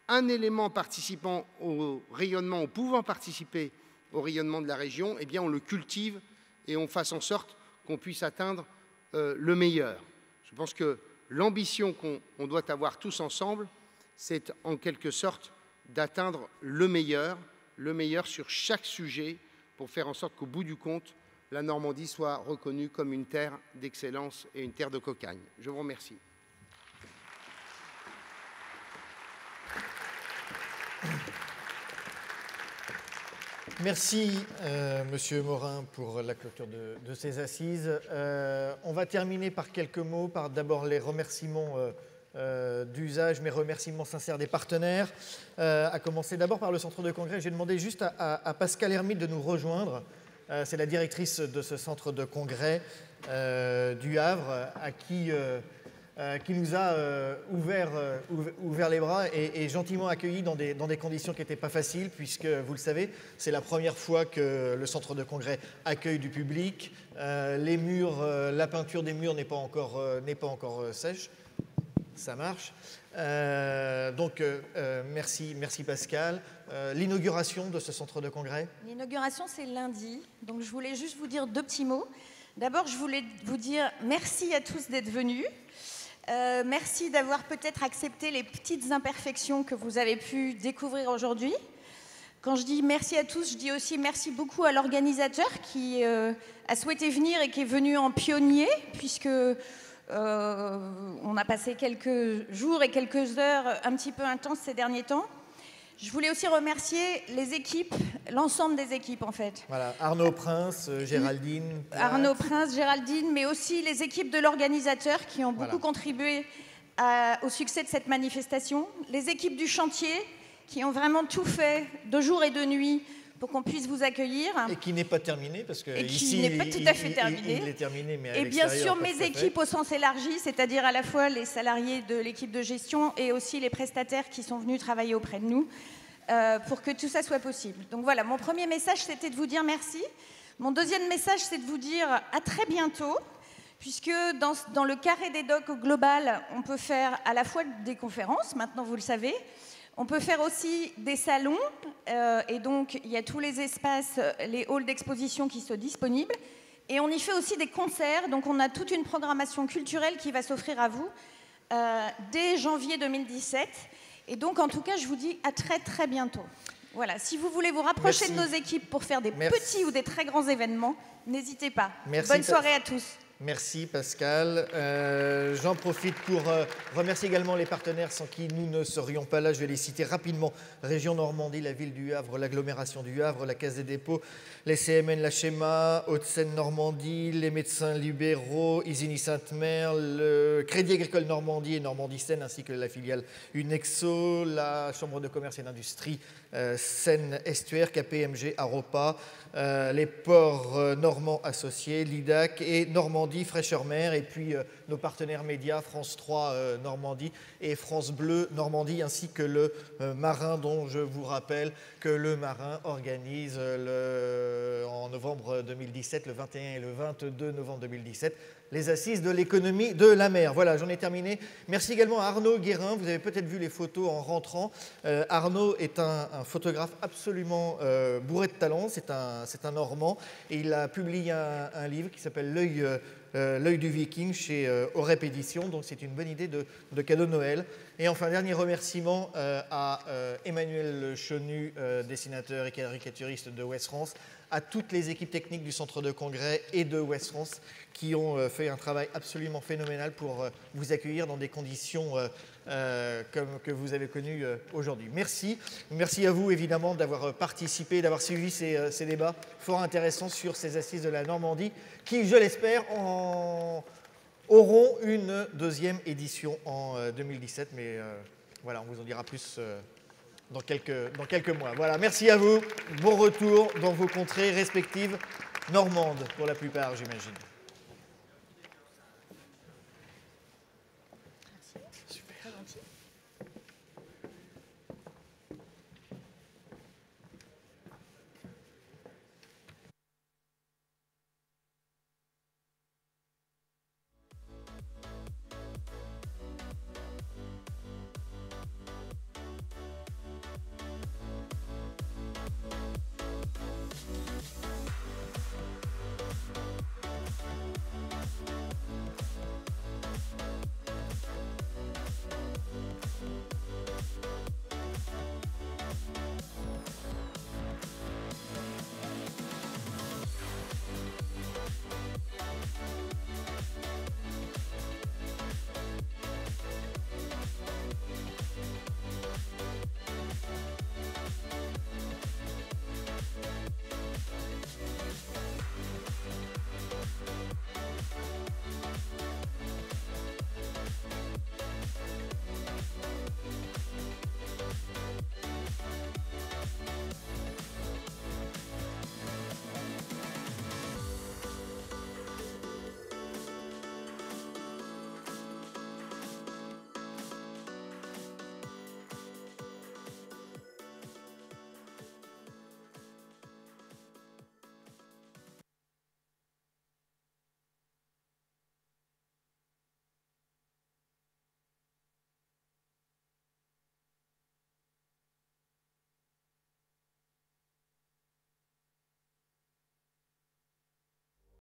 un élément participant au rayonnement, ou pouvant participer au rayonnement de la région, eh bien on le cultive et on fasse en sorte qu'on puisse atteindre le meilleur. Je pense que l'ambition qu'on doit avoir tous ensemble, c'est en quelque sorte d'atteindre le meilleur sur chaque sujet pour faire en sorte qu'au bout du compte, la Normandie soit reconnue comme une terre d'excellence et une terre de cocagne. Je vous remercie. Merci, Monsieur Morin, pour la clôture de ces assises. On va terminer par quelques mots, par d'abord les remerciements d'usage, mes remerciements sincères des partenaires, à commencer d'abord par le centre de congrès. J'ai demandé juste à Pascal Hermite de nous rejoindre. C'est la directrice de ce centre de congrès du Havre, qui nous a ouvert les bras et gentiment accueillis dans des conditions qui n'étaient pas faciles, puisque, vous le savez, c'est la première fois que le centre de congrès accueille du public. Les murs, la peinture des murs n'est pas encore sèche. Ça marche. Donc, merci Pascal. L'inauguration de ce centre de congrès? L'inauguration, c'est lundi. Donc, je voulais juste vous dire 2 petits mots. D'abord, je voulais vous dire merci à tous d'être venus. Merci d'avoir peut-être accepté les petites imperfections que vous avez pu découvrir aujourd'hui. Quand je dis merci à tous, je dis aussi merci beaucoup à l'organisateur qui a souhaité venir et qui est venu en pionnier, puisque on a passé quelques jours et quelques heures un petit peu intenses ces derniers temps. Je voulais aussi remercier les équipes, l'ensemble des équipes en fait. Voilà, Arnaud Prince, Géraldine. Arnaud Prince, Géraldine, mais aussi les équipes de l'organisateur qui ont beaucoup contribué au succès de cette manifestation. Les équipes du chantier qui ont vraiment tout fait de jour et de nuit pour qu'on puisse vous accueillir. Et qui n'est pas terminé, parce que ici, n'est pas tout à fait terminé. Il est terminé, mais à et bien sûr, l'extérieur, mes équipes au sens élargi, c'est-à-dire à la fois les salariés de l'équipe de gestion et aussi les prestataires qui sont venus travailler auprès de nous pour que tout ça soit possible. Donc voilà, mon premier message, c'était de vous dire merci. Mon deuxième message, c'est de vous dire à très bientôt, puisque dans le carré des docks au global, on peut faire à la fois des conférences, maintenant vous le savez. On peut faire aussi des salons, et donc il y a tous les espaces, les halls d'exposition qui sont disponibles. Et on y fait aussi des concerts, donc on a toute une programmation culturelle qui va s'offrir à vous dès janvier 2017. Et donc en tout cas, je vous dis à très très bientôt. Voilà, si vous voulez vous rapprocher de nos équipes pour faire des petits ou des très grands événements, n'hésitez pas. Bonne soirée à tous. Merci Pascal. J'en profite pour remercier également les partenaires sans qui nous ne serions pas là. Je vais les citer rapidement. Région Normandie, la ville du Havre, l'agglomération du Havre, la Caisse des dépôts, les CMN, la Schéma, Hauts-de-Seine Normandie, les médecins libéraux, Isigny Sainte-Mère, le Crédit Agricole Normandie et Normandie Seine, ainsi que la filiale Unexo, la Chambre de commerce et d'industrie Seine-Estuaire, KPMG, Aropa, les ports normands associés, l'IDAC et Normandie Normandie, Fraîcheur Mer, et puis nos partenaires médias, France 3 Normandie et France Bleu Normandie, ainsi que le Marin, dont je vous rappelle que le Marin organise en novembre 2017, le 21 et le 22 novembre 2017, les assises de l'économie de la mer. Voilà, j'en ai terminé. Merci également à Arnaud Guérin. Vous avez peut-être vu les photos en rentrant. Arnaud est un photographe absolument bourré de talent. C'est un Normand. Et il a publié un livre qui s'appelle L'œil du Viking chez Orep Éditions. Donc c'est une bonne idée de cadeau de Noël. Et enfin, dernier remerciement à Emmanuel Chenu, dessinateur et caricaturiste de Ouest France, à toutes les équipes techniques du Centre de Congrès et de Ouest France qui ont fait un travail absolument phénoménal pour vous accueillir dans des conditions comme que vous avez connues aujourd'hui. Merci. Merci à vous, évidemment, d'avoir participé, d'avoir suivi ces débats fort intéressants sur ces assises de la Normandie qui, je l'espère, auront une deuxième édition en 2017. Mais voilà, on vous en dira plus dans quelques mois. Voilà, merci à vous. Bon retour dans vos contrées respectives normandes, pour la plupart, j'imagine.